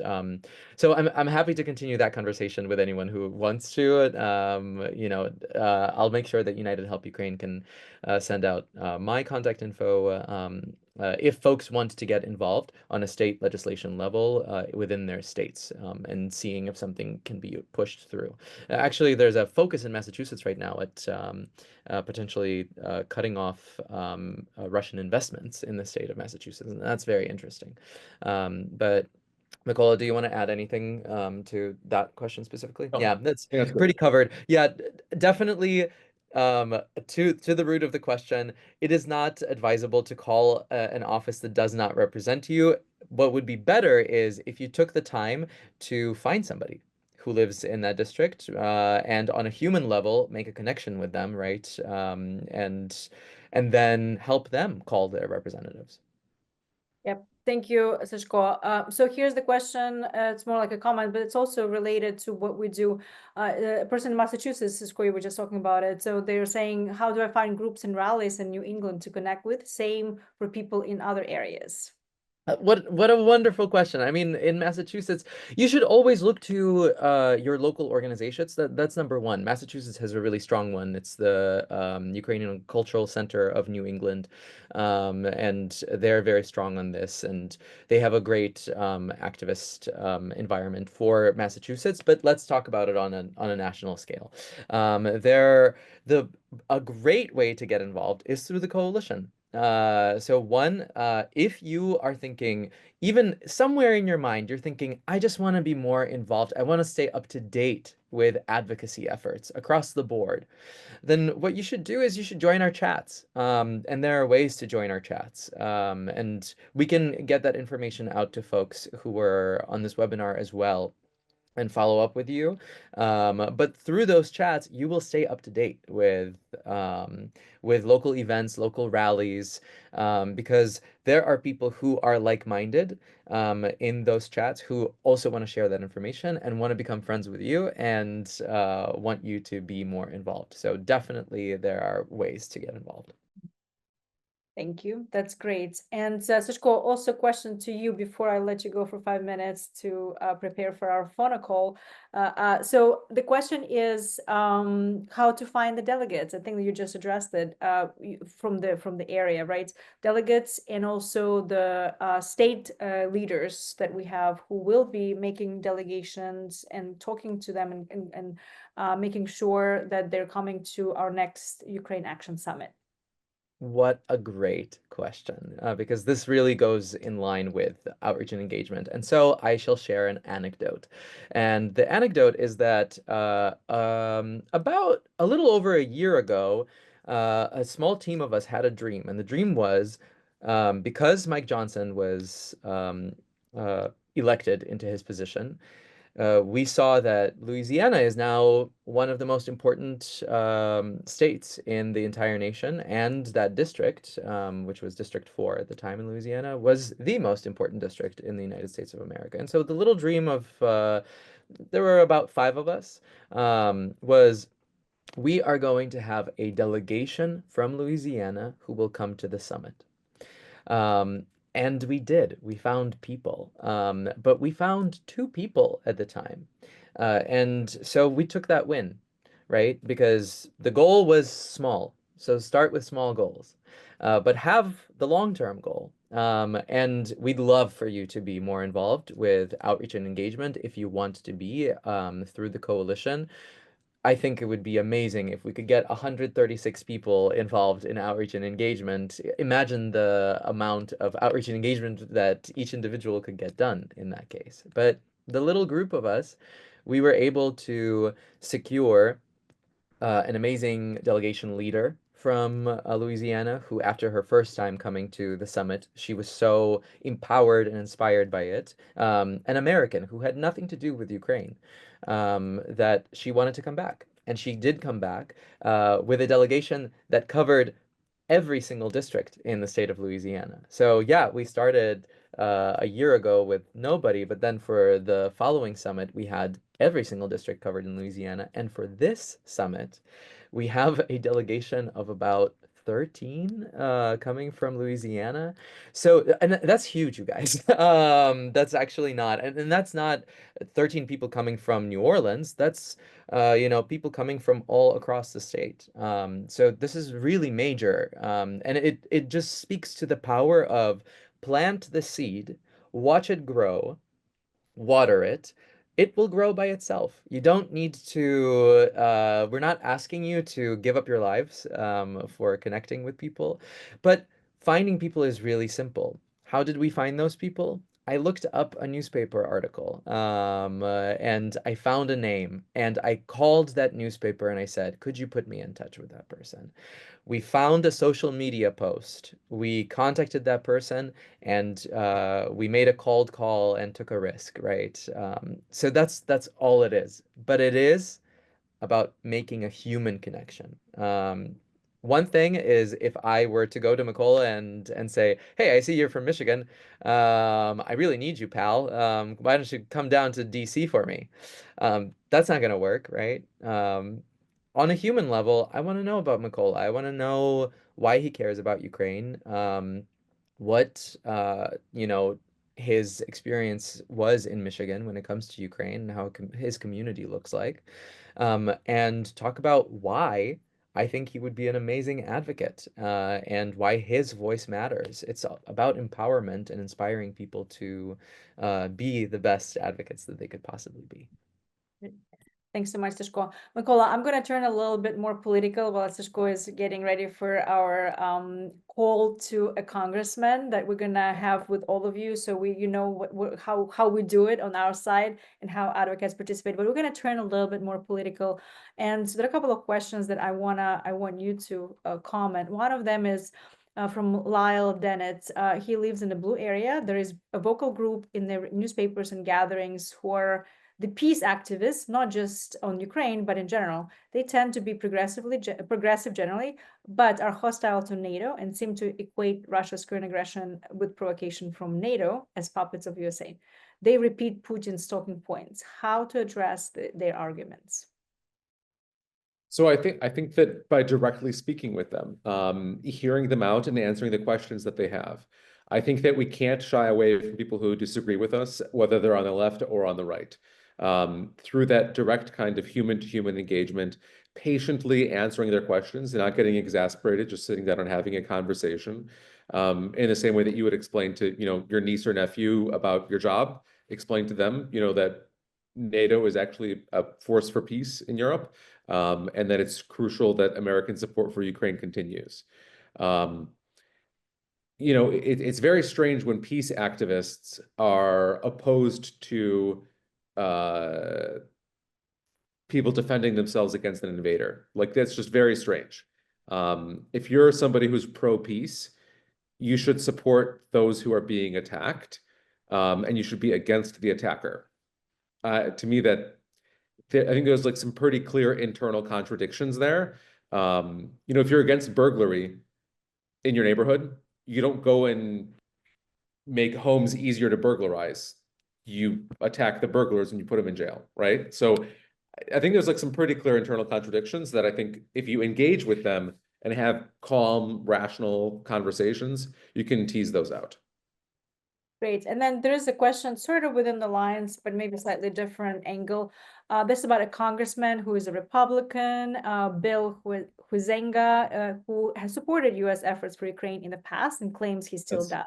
so I'm happy to continue that conversation with anyone who wants to. I'll make sure that United Help Ukraine can send out my contact info if folks want to get involved on a state legislation level within their states and seeing if something can be pushed through. Actually, there's a focus in Massachusetts right now at potentially cutting off Russian investments in the state of Massachusetts, and that's very interesting. But Mykola, do you want to add anything to that question specifically? No, Yeah, that's that's pretty great. covered. Yeah, definitely. To the root of the question, it is not advisable to call an office that does not represent you. What would be better is if you took the time to find somebody who lives in that district and on a human level make a connection with them, right? And then help them call their representatives. Yep. Thank you, Sashko. So here's the question. It's more like a comment, but it's also related to what we do. A person in Massachusetts, Sashko, you were just talking about it. So they're saying, how do I find groups and rallies in New England to connect with? Same for people in other areas. What a wonderful question. I mean, in Massachusetts, you should always look to your local organizations. That's number one. Massachusetts has a really strong one. It's the Ukrainian Cultural Center of New England, and they're very strong on this. And they have a great activist environment for Massachusetts. But let's talk about it on a national scale. A great way to get involved is through the coalition. So one, if you are thinking, even somewhere in your mind, you're thinking, I just want to be more involved. I want to stay up to date with advocacy efforts across the board. Then what you should do is you should join our chats. And there are ways to join our chats. And we can get that information out to folks who are on this webinar as well and follow up with you. But through those chats, you will stay up to date with local events, local rallies, because there are people who are like-minded in those chats who also want to share that information and want to become friends with you and want you to be more involved. So definitely there are ways to get involved. Thank you. That's great. And Sashko, also a question to you before I let you go for 5 minutes to prepare for our phone call. So the question is how to find the delegates. I think that you just addressed it from the area, right? Delegates and also the state leaders that we have who will be making delegations and talking to them and making sure that they're coming to our next Ukraine Action Summit. What a great question, because this really goes in line with outreach and engagement. And so I shall share an anecdote. And the anecdote is that about a little over a year ago, a small team of us had a dream. And the dream was because Mike Johnson was elected into his position, we saw that Louisiana is now one of the most important states in the entire nation, and that district, which was District 4 at the time in Louisiana, was the most important district in the United States of America. And so the little dream of, there were about 5 of us, was we are going to have a delegation from Louisiana who will come to the summit. And we did. We found people. But we found 2 people at the time. And so we took that win, right? Because the goal was small. So start with small goals, but have the long-term goal. And we'd love for you to be more involved with outreach and engagement if you want to be through the coalition. I think it would be amazing if we could get 136 people involved in outreach and engagement. Imagine the amount of outreach and engagement that each individual could get done in that case. But the little group of us, we were able to secure an amazing delegation leader from Louisiana, who, after her first time coming to the summit, she was so empowered and inspired by it. An American who had nothing to do with Ukraine, that she wanted to come back. And she did come back with a delegation that covered every single district in the state of Louisiana. So yeah, we started a year ago with nobody, but then for the following summit, we had every single district covered in Louisiana. And for this summit, we have a delegation of about 13 coming from Louisiana. So, and that's huge, you guys. That's actually not, and that's not 13 people coming from New Orleans. That's people coming from all across the state. So this is really major. And it just speaks to the power of plant the seed, watch it grow, water it, it will grow by itself. You don't need to, we're not asking you to give up your lives for connecting with people, but finding people is really simple. How did we find those people? I looked up a newspaper article and I found a name and I called that newspaper and I said, could you put me in touch with that person? We found a social media post. We contacted that person and we made a cold call and took a risk, right? So that's all it is. But it is about making a human connection. One thing is if I were to go to Mykola and say, hey, I see you're from Michigan. I really need you, pal. Why don't you come down to DC for me? That's not going to work, right? On a human level, I want to know about Mykola. I want to know why he cares about Ukraine. What his experience was in Michigan when it comes to Ukraine and how his community looks like, and talk about why I think he would be an amazing advocate, and why his voice matters. It's about empowerment and inspiring people to be the best advocates that they could possibly be. Thanks so much, Sashko. Mykola, I'm going to turn a little bit more political while Sashko is getting ready for our call to a congressman that we're going to have with all of you. So how we do it on our side and how advocates participate. But we're going to turn a little bit more political. And so there are a couple of questions that I want you to comment. One of them is from Lyle Dennett. He lives in the Blue area. There is a vocal group in the newspapers and gatherings who are the peace activists, not just on Ukraine, but in general. They tend to be progressive generally, but are hostile to NATO and seem to equate Russia's current aggression with provocation from NATO as puppets of USA. They repeat Putin's talking points. How to address their arguments? So I think that by directly speaking with them, hearing them out and answering the questions that they have, I think that we can't shy away from people who disagree with us, whether they're on the left or on the right. Through that direct kind of human-to-human engagement, patiently answering their questions and not getting exasperated, just sitting down and having a conversation. In the same way that you would explain to, your niece or nephew about your job, explain to them, that NATO is actually a force for peace in Europe, and that it's crucial that American support for Ukraine continues. It's very strange when peace activists are opposed to people defending themselves against an invader. Like, that's just very strange. If you're somebody who's pro-peace, you should support those who are being attacked, and you should be against the attacker. To me, I think there's like some pretty clear internal contradictions there. If you're against burglary in your neighborhood, you don't go and make homes easier to burglarize. You attack the burglars and you put them in jail, right? So I think there's like some pretty clear internal contradictions that I think if you engage with them and have calm, rational conversations, you can tease those out. Great. And then there is a question sort of within the lines, but maybe slightly different angle. This is about a congressman who is a Republican, Bill Huizenga, who has supported U.S. efforts for Ukraine in the past and claims he still does.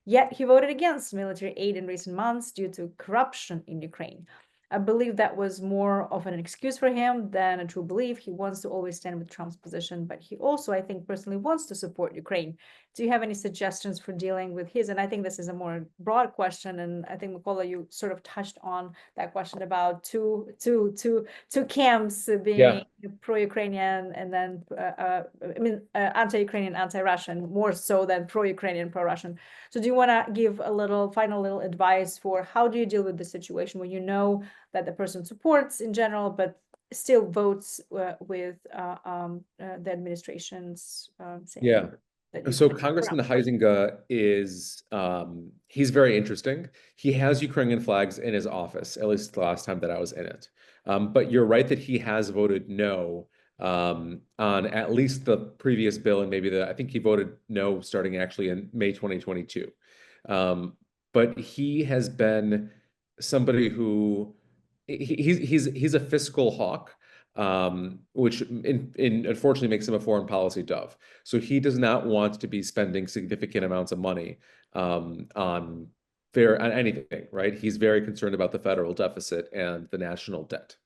Yet he voted against military aid in recent months due to corruption in Ukraine. I believe that was more of an excuse for him than a true belief. He wants to always stand with Trump's position, but he also, I think, personally wants to support Ukraine. Do you have any suggestions for dealing with his? And I think this is a more broad question, and I think, Mykola, you sort of touched on that question about two camps being pro-Ukrainian and then, anti-Ukrainian, anti-Russian, more so than pro-Ukrainian, pro-Russian. So do you want to give a final little advice for how do you deal with the situation when you know that the person supports in general, but still votes with the administration's saying that So Congressman Huizenga is, he's very interesting. He has Ukrainian flags in his office, at least the last time that I was in it. But you're right that he has voted no on at least the previous bill, and maybe I think he voted no starting actually in May 2022. But he has been somebody who he's a fiscal hawk, which unfortunately makes him a foreign policy dove. So he does not want to be spending significant amounts of money on anything, right? He's very concerned about the federal deficit and the national debt.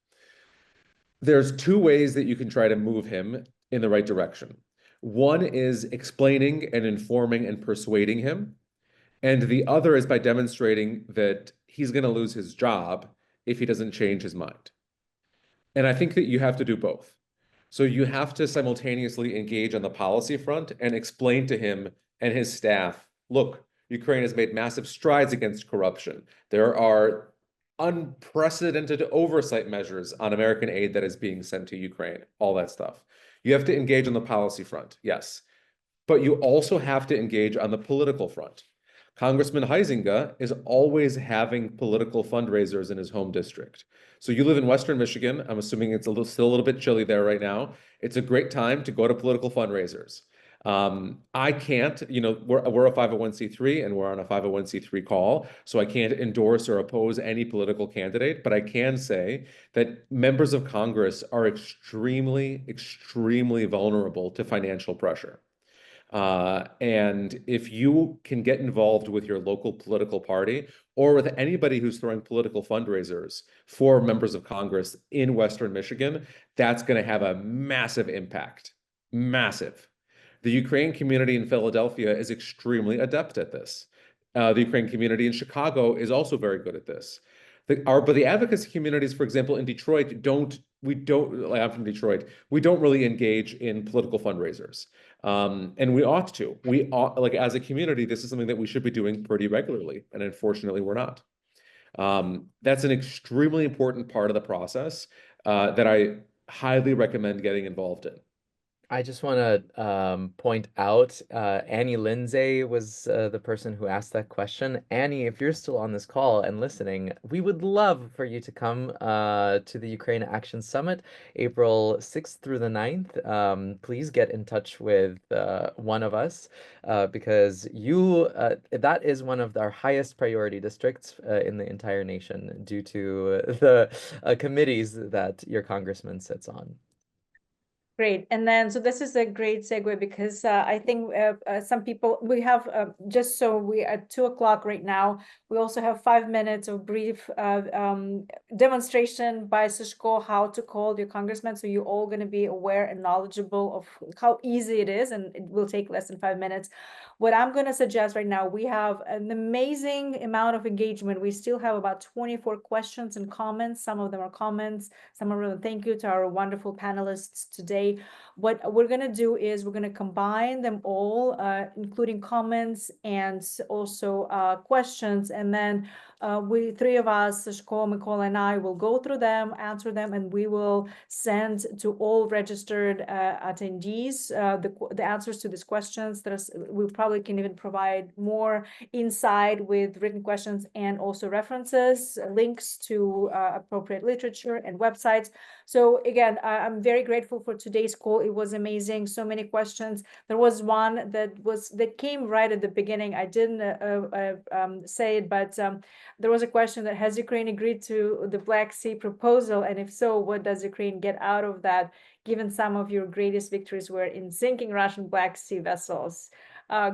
There's two ways that you can try to move him in the right direction. One is explaining and informing and persuading him. And the other is by demonstrating that he's going to lose his job if he doesn't change his mind. And I think that you have to do both. So you have to simultaneously engage on the policy front and explain to him and his staff, look, Ukraine has made massive strides against corruption. There are unprecedented oversight measures on American aid that is being sent to Ukraine, all that stuff. You have to engage on the policy front, yes. But you also have to engage on the political front. Congressman Huizenga is always having political fundraisers in his home district. So you live in Western Michigan. I'm assuming it's still a little bit chilly there right now. It's a great time to go to political fundraisers. I can't, we're a 501c3 and we're on a 501c3 call, so I can't endorse or oppose any political candidate, but I can say that members of Congress are extremely, extremely vulnerable to financial pressure. And if you can get involved with your local political party or with anybody who's throwing political fundraisers for members of Congress in Western Michigan, that's going to have a massive impact. Massive. The Ukraine community in Philadelphia is extremely adept at this. The Ukraine community in Chicago is also very good at this. But the advocacy communities, for example, in Detroit, I'm from Detroit, we don't really engage in political fundraisers. And we ought to. We ought, like, as a community, this is something that we should be doing pretty regularly. And unfortunately, we're not. That's an extremely important part of the process that I highly recommend getting involved in. I just want to point out Annie Lindsay was the person who asked that question. Annie, if you're still on this call and listening, we would love for you to come to the Ukraine Action Summit, April 6th through the 9th. Please get in touch with one of us because that is one of our highest priority districts in the entire nation due to the committees that your congressman sits on. Great. And then, so this is a great segue because I think some people, we have, just so we at 2:00 right now, we also have 5 minutes of brief demonstration by Sashko how to call your congressman. So you're all going to be aware and knowledgeable of how easy it is, and it will take less than 5 minutes. What I'm going to suggest right now, we have an amazing amount of engagement. We still have about 24 questions and comments. Some of them are comments, some are really thank you to our wonderful panelists today. What we're going to do is we're going to combine them all, including comments and also questions. And then we, three of us, Sashko, Mykola, and I, will go through them, answer them, and we will send to all registered attendees the answers to these questions. We probably can even provide more insight with written questions and also references, links to appropriate literature and websites. So again, I'm very grateful for today's call. It was amazing. So many questions. There was one that came right at the beginning. I didn't say it, but there was a question that has Ukraine agreed to the Black Sea proposal? And if so, what does Ukraine get out of that, given some of your greatest victories were in sinking Russian Black Sea vessels?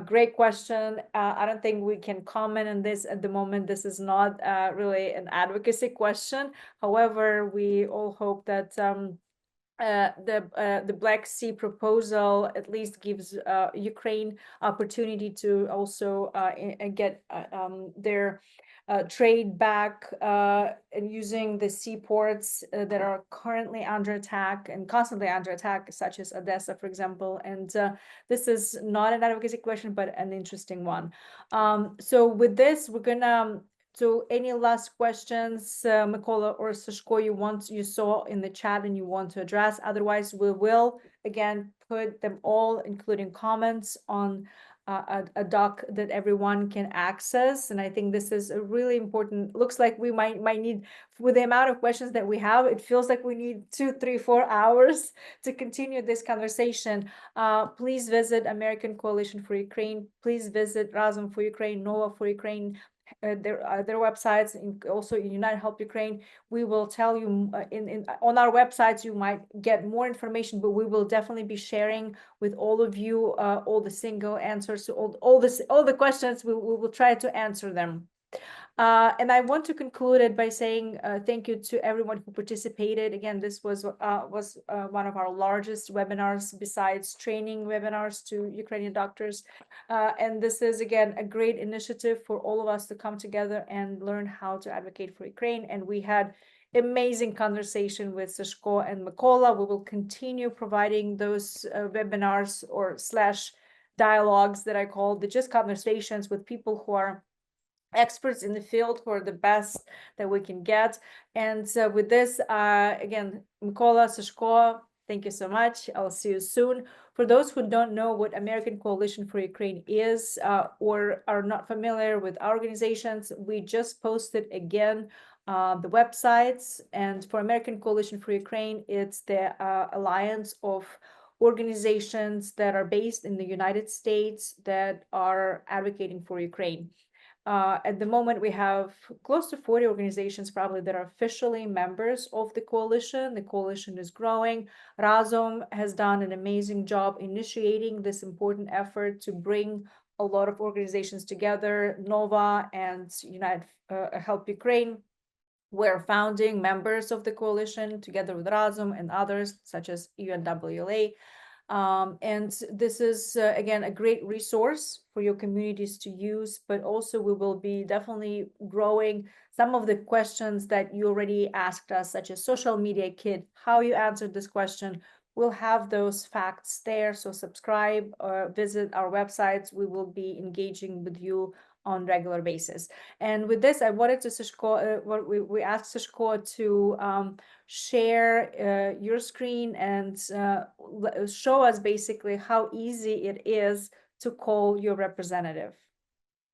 Great question. I don't think we can comment on this at the moment. This is not really an advocacy question. However, we all hope that the Black Sea proposal at least gives Ukraine opportunity to also get their trade back and using the seaports that are currently under attack and constantly under attack, such as Odessa, for example. And this is not an advocacy question, but an interesting one. So with this, we're gonna so any last questions, Mykola or Sashko, you saw in the chat and you want to address? Otherwise, we will again put them all, including comments, on a doc that everyone can access. And I think this is a really important. Looks like we might need, with the amount of questions that we have, it feels like we need 2, 3, 4 hours to continue this conversation. Please visit American Coalition for Ukraine. Please visit Razom for Ukraine, Nova for Ukraine. Their websites, also in United Help Ukraine. We will tell you on our websites, you might get more information, but we will definitely be sharing with all of you all the single answers to all the questions. We will try to answer them. And I want to conclude it by saying thank you to everyone who participated. Again, this was one of our largest webinars besides training webinars to Ukrainian doctors. And this is, again, a great initiative for all of us to come together and learn how to advocate for Ukraine. And we had amazing conversation with Sashko and Mykola. We will continue providing those webinars or / dialogues that I call the just conversations with people who are experts in the field, who are the best that we can get. And so with this, again, Mykola, Sashko, thank you so much. I'll see you soon. For those who don't know what American Coalition for Ukraine is or are not familiar with our organizations, we just posted again the websites. And for American Coalition for Ukraine, it's the alliance of organizations that are based in the United States that are advocating for Ukraine. At the moment, we have close to 40 organizations probably that are officially members of the coalition. The coalition is growing. Razom has done an amazing job initiating this important effort to bring a lot of organizations together. Nova and United Help Ukraine were founding members of the coalition together with Razom and others such as UNWLA. And this is, again, a great resource for your communities to use, but also we will be definitely growing some of the questions that you already asked us, such as social media kit, how you answered this question. We'll have those facts there, so subscribe or visit our websites. We will be engaging with you on regular basis. And with this, I wanted to Sashko, we asked Sashko to share your screen and show us basically how easy it is to call your representative.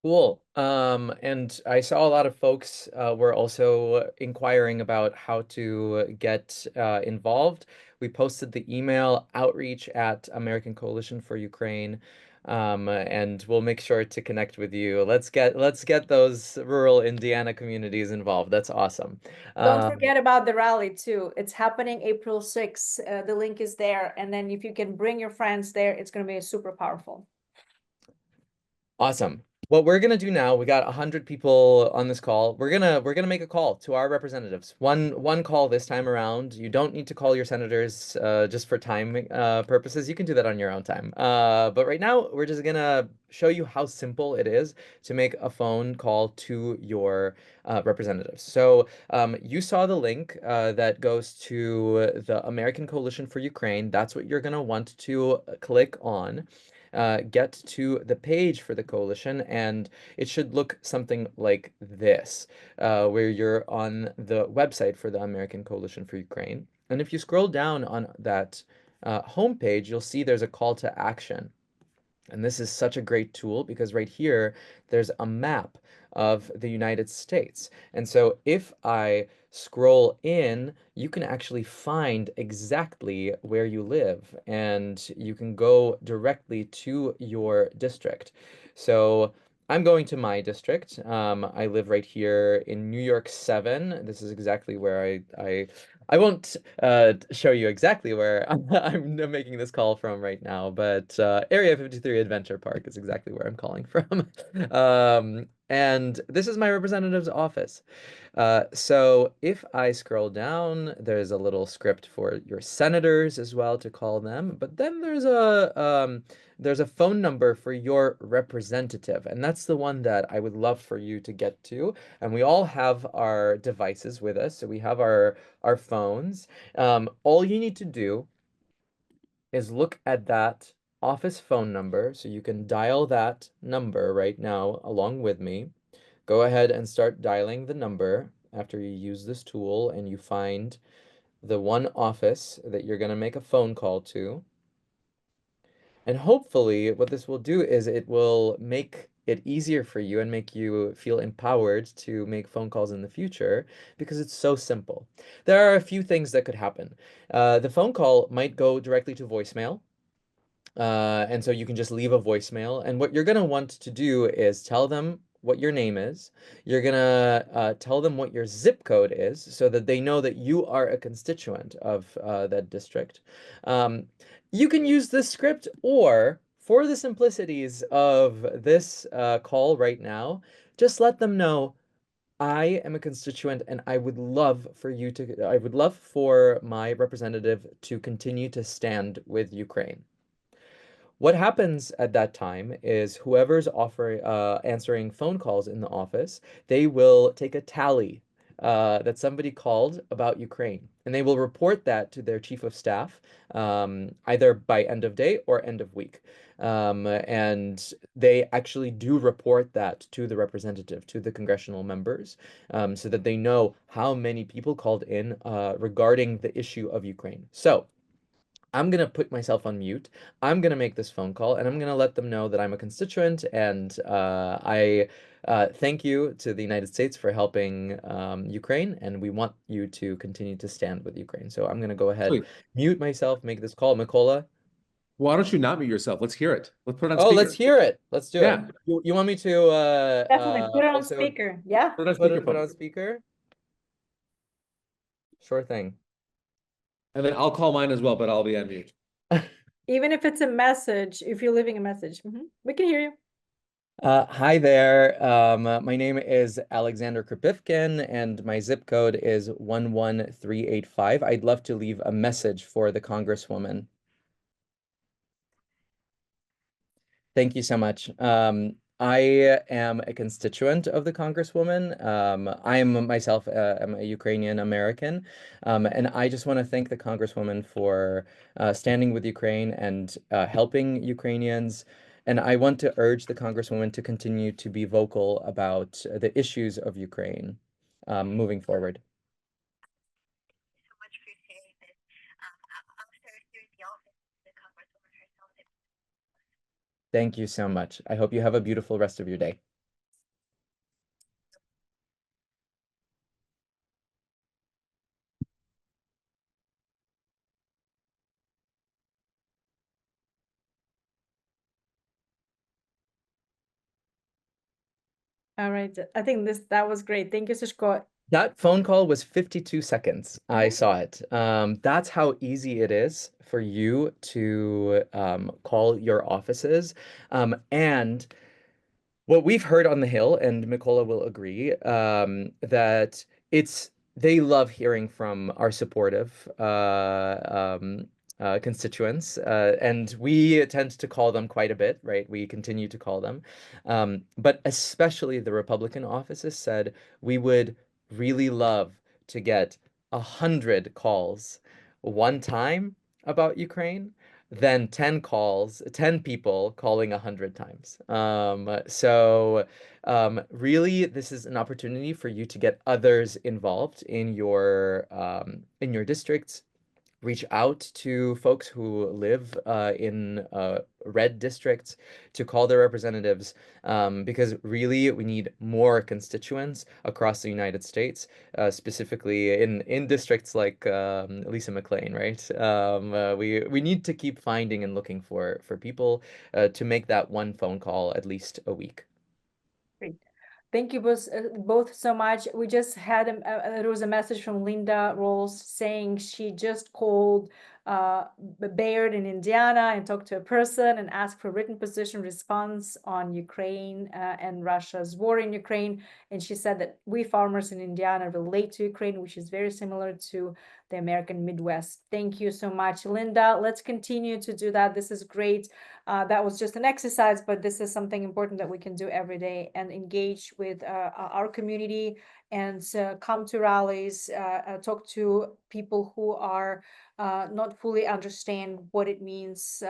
Cool. And I saw a lot of folks were also inquiring about how to get involved. We posted the email outreach at American Coalition for Ukraine. And we'll make sure to connect with you. Let's get those rural Indiana communities involved. That's awesome. Don't forget about the rally too. It's happening April 6th. The link is there. And then if you can bring your friends there, it's going to be super powerful. Awesome. What we're gonna do now, we got 100 people on this call. We're gonna make a call to our representatives. One call this time around. You don't need to call your senators just for time purposes. You can do that on your own time. But right now, we're just gonna show you how simple it is to make a phone call to your representatives. So you saw the link that goes to the American Coalition for Ukraine. That's what you're gonna want to click on. Get to the page for the coalition, and it should look something like this, where you're on the website for the American Coalition for Ukraine. And if you scroll down on that homepage, you'll see there's a call to action. And this is such a great tool because right here, there's a map of the United States. And so if I scroll in, you can actually find exactly where you live and you can go directly to your district. So I'm going to my district. I live right here in New York 7. This is exactly where I won't show you exactly where I'm making this call from right now, but Area 53 Adventure Park is exactly where I'm calling from. And this is my representative's office. So if I scroll down, there's a little script for your senators as well to call them, but then there's a phone number for your representative, and that's the one that I would love for you to get to. And we all have our devices with us, so we have our phones. All you need to do is look at that office phone number, so you can dial that number right now along with me. Go ahead and start dialing the number after you use this tool and you find the one office that you're going to make a phone call to. And hopefully, what this will do is it will make it easier for you and make you feel empowered to make phone calls in the future because it's so simple. There are a few things that could happen. The phone call might go directly to voicemail. And so you can just leave a voicemail. And what you're going to want to do is tell them what your name is. You're going to tell them what your zip code is so that they know that you are a constituent of that district. You can use this script, or for the simplicities of this call right now, just let them know I am a constituent and I would love for my representative to continue to stand with Ukraine. What happens at that time is whoever's answering phone calls in the office, they will take a tally that somebody called about Ukraine, and they will report that to their chief of staff, either by end of day or end of week. And they actually do report that to the representative, to the congressional members, so that they know how many people called in regarding the issue of Ukraine. So, I'm going to put myself on mute. I'm going to make this phone call and I'm going to let them know that I'm a constituent and I thank you to the United States for helping Ukraine, and we want you to continue to stand with Ukraine. So I'm going to go ahead, Actually, mute myself, make this call. Mykola. why don't you not mute yourself? Let's hear it. Let's put it on Oh, let's speaker. hear it. Let's do it. Yeah, You want me to Definitely put it on also speaker. Yeah. put it on put it speakerphone. on speaker? Sure thing. And then I'll call mine as well, but I'll be on mute. Even if it's a message, if you're leaving a message, we can hear you. Hi there. My name is Aleksandr Krapivkin, and my zip code is 11385. I'd love to leave a message for the Congresswoman. Thank you so much. I am a constituent of the Congresswoman. I am myself am a Ukrainian American, and I just want to thank the Congresswoman for standing with Ukraine and helping Ukrainians. And I want to urge the Congresswoman to continue to be vocal about the issues of Ukraine moving forward. Thank you so much. I hope you have a beautiful rest of your day. All right. I think that was great. Thank you, Sashko. That phone call was 52 seconds. I Mhm. saw it. That's how easy it is for you to call your offices. And what we've heard on the Hill, and Mykola will agree, that they love hearing from our supportive constituents, and we tend to call them quite a bit, right? We continue to call them, but especially the Republican offices said we would really love to get 100 calls one time about Ukraine than 10 calls, 10 people calling 100 times. Really, this is an opportunity for you to get others involved in your districts. Reach out to folks who live in red districts to call their representatives, because really we need more constituents across the United States, specifically in districts like Lisa McLean, right? We need to keep finding and looking for people to make that one phone call at least a week. Great. Thank you both so much. We just had there was a message from Linda Rolls saying she just called Bayard in Indiana and talked to a person and asked for a written position response on Ukraine and Russia's war in Ukraine. And she said that we farmers in Indiana relate to Ukraine, which is very similar to the American Midwest. Thank you so much, Linda. Let's continue to do that. This is great. That was just an exercise, but this is something important that we can do every day and engage with our community and come to rallies, talk to people who are not fully understand what it means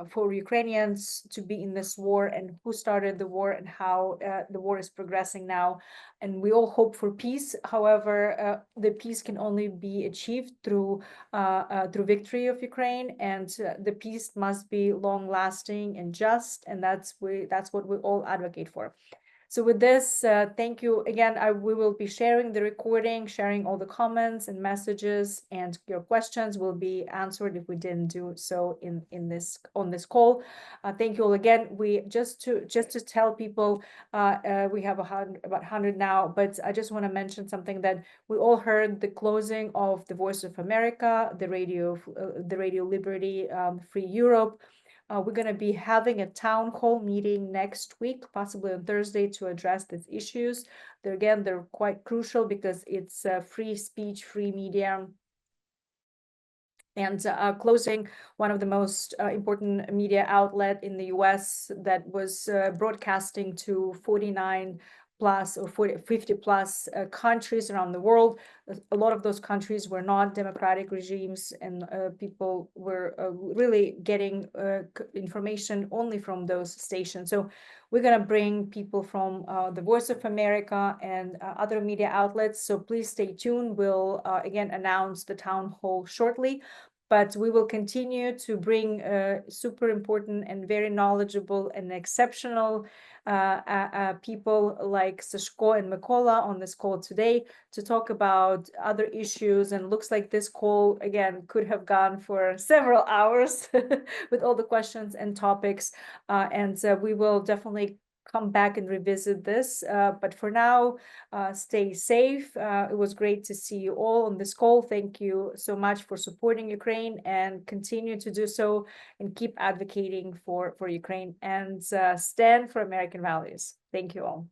for Ukrainians to be in this war and who started the war and how the war is progressing now. And we all hope for peace. However, the peace can only be achieved through victory of Ukraine, and the peace must be long-lasting and just, and that's what we all advocate for. So with this, thank you again. We will be sharing the recording, sharing all the comments and messages, and your questions will be answered if we didn't do so on this call. Thank you all again. We just to tell people, we have about 100 now, but I just want to mention something that we all heard the closing of the Voice of America, the Radio Liberty, Free Europe. We're going to be having a town hall meeting next week, possibly on Thursday, to address these issues. They're quite crucial because it's free speech, free media, and closing one of the most important media outlet in the US that was broadcasting to 49 plus or 50 plus countries around the world. A lot of those countries were not democratic regimes, and people were really getting information only from those stations. So we're going to bring people from the Voice of America and other media outlets. So please stay tuned. We'll again announce the town hall shortly. But we will continue to bring super important and very knowledgeable and exceptional people like Sashko and Mykola on this call today to talk about other issues. And looks like this call, again, could have gone for several hours with all the questions and topics. And we will definitely come back and revisit this. But for now, stay safe. It was great to see you all on this call. Thank you so much for supporting Ukraine, and continue to do so and keep advocating for Ukraine, and stand for American values. Thank you all.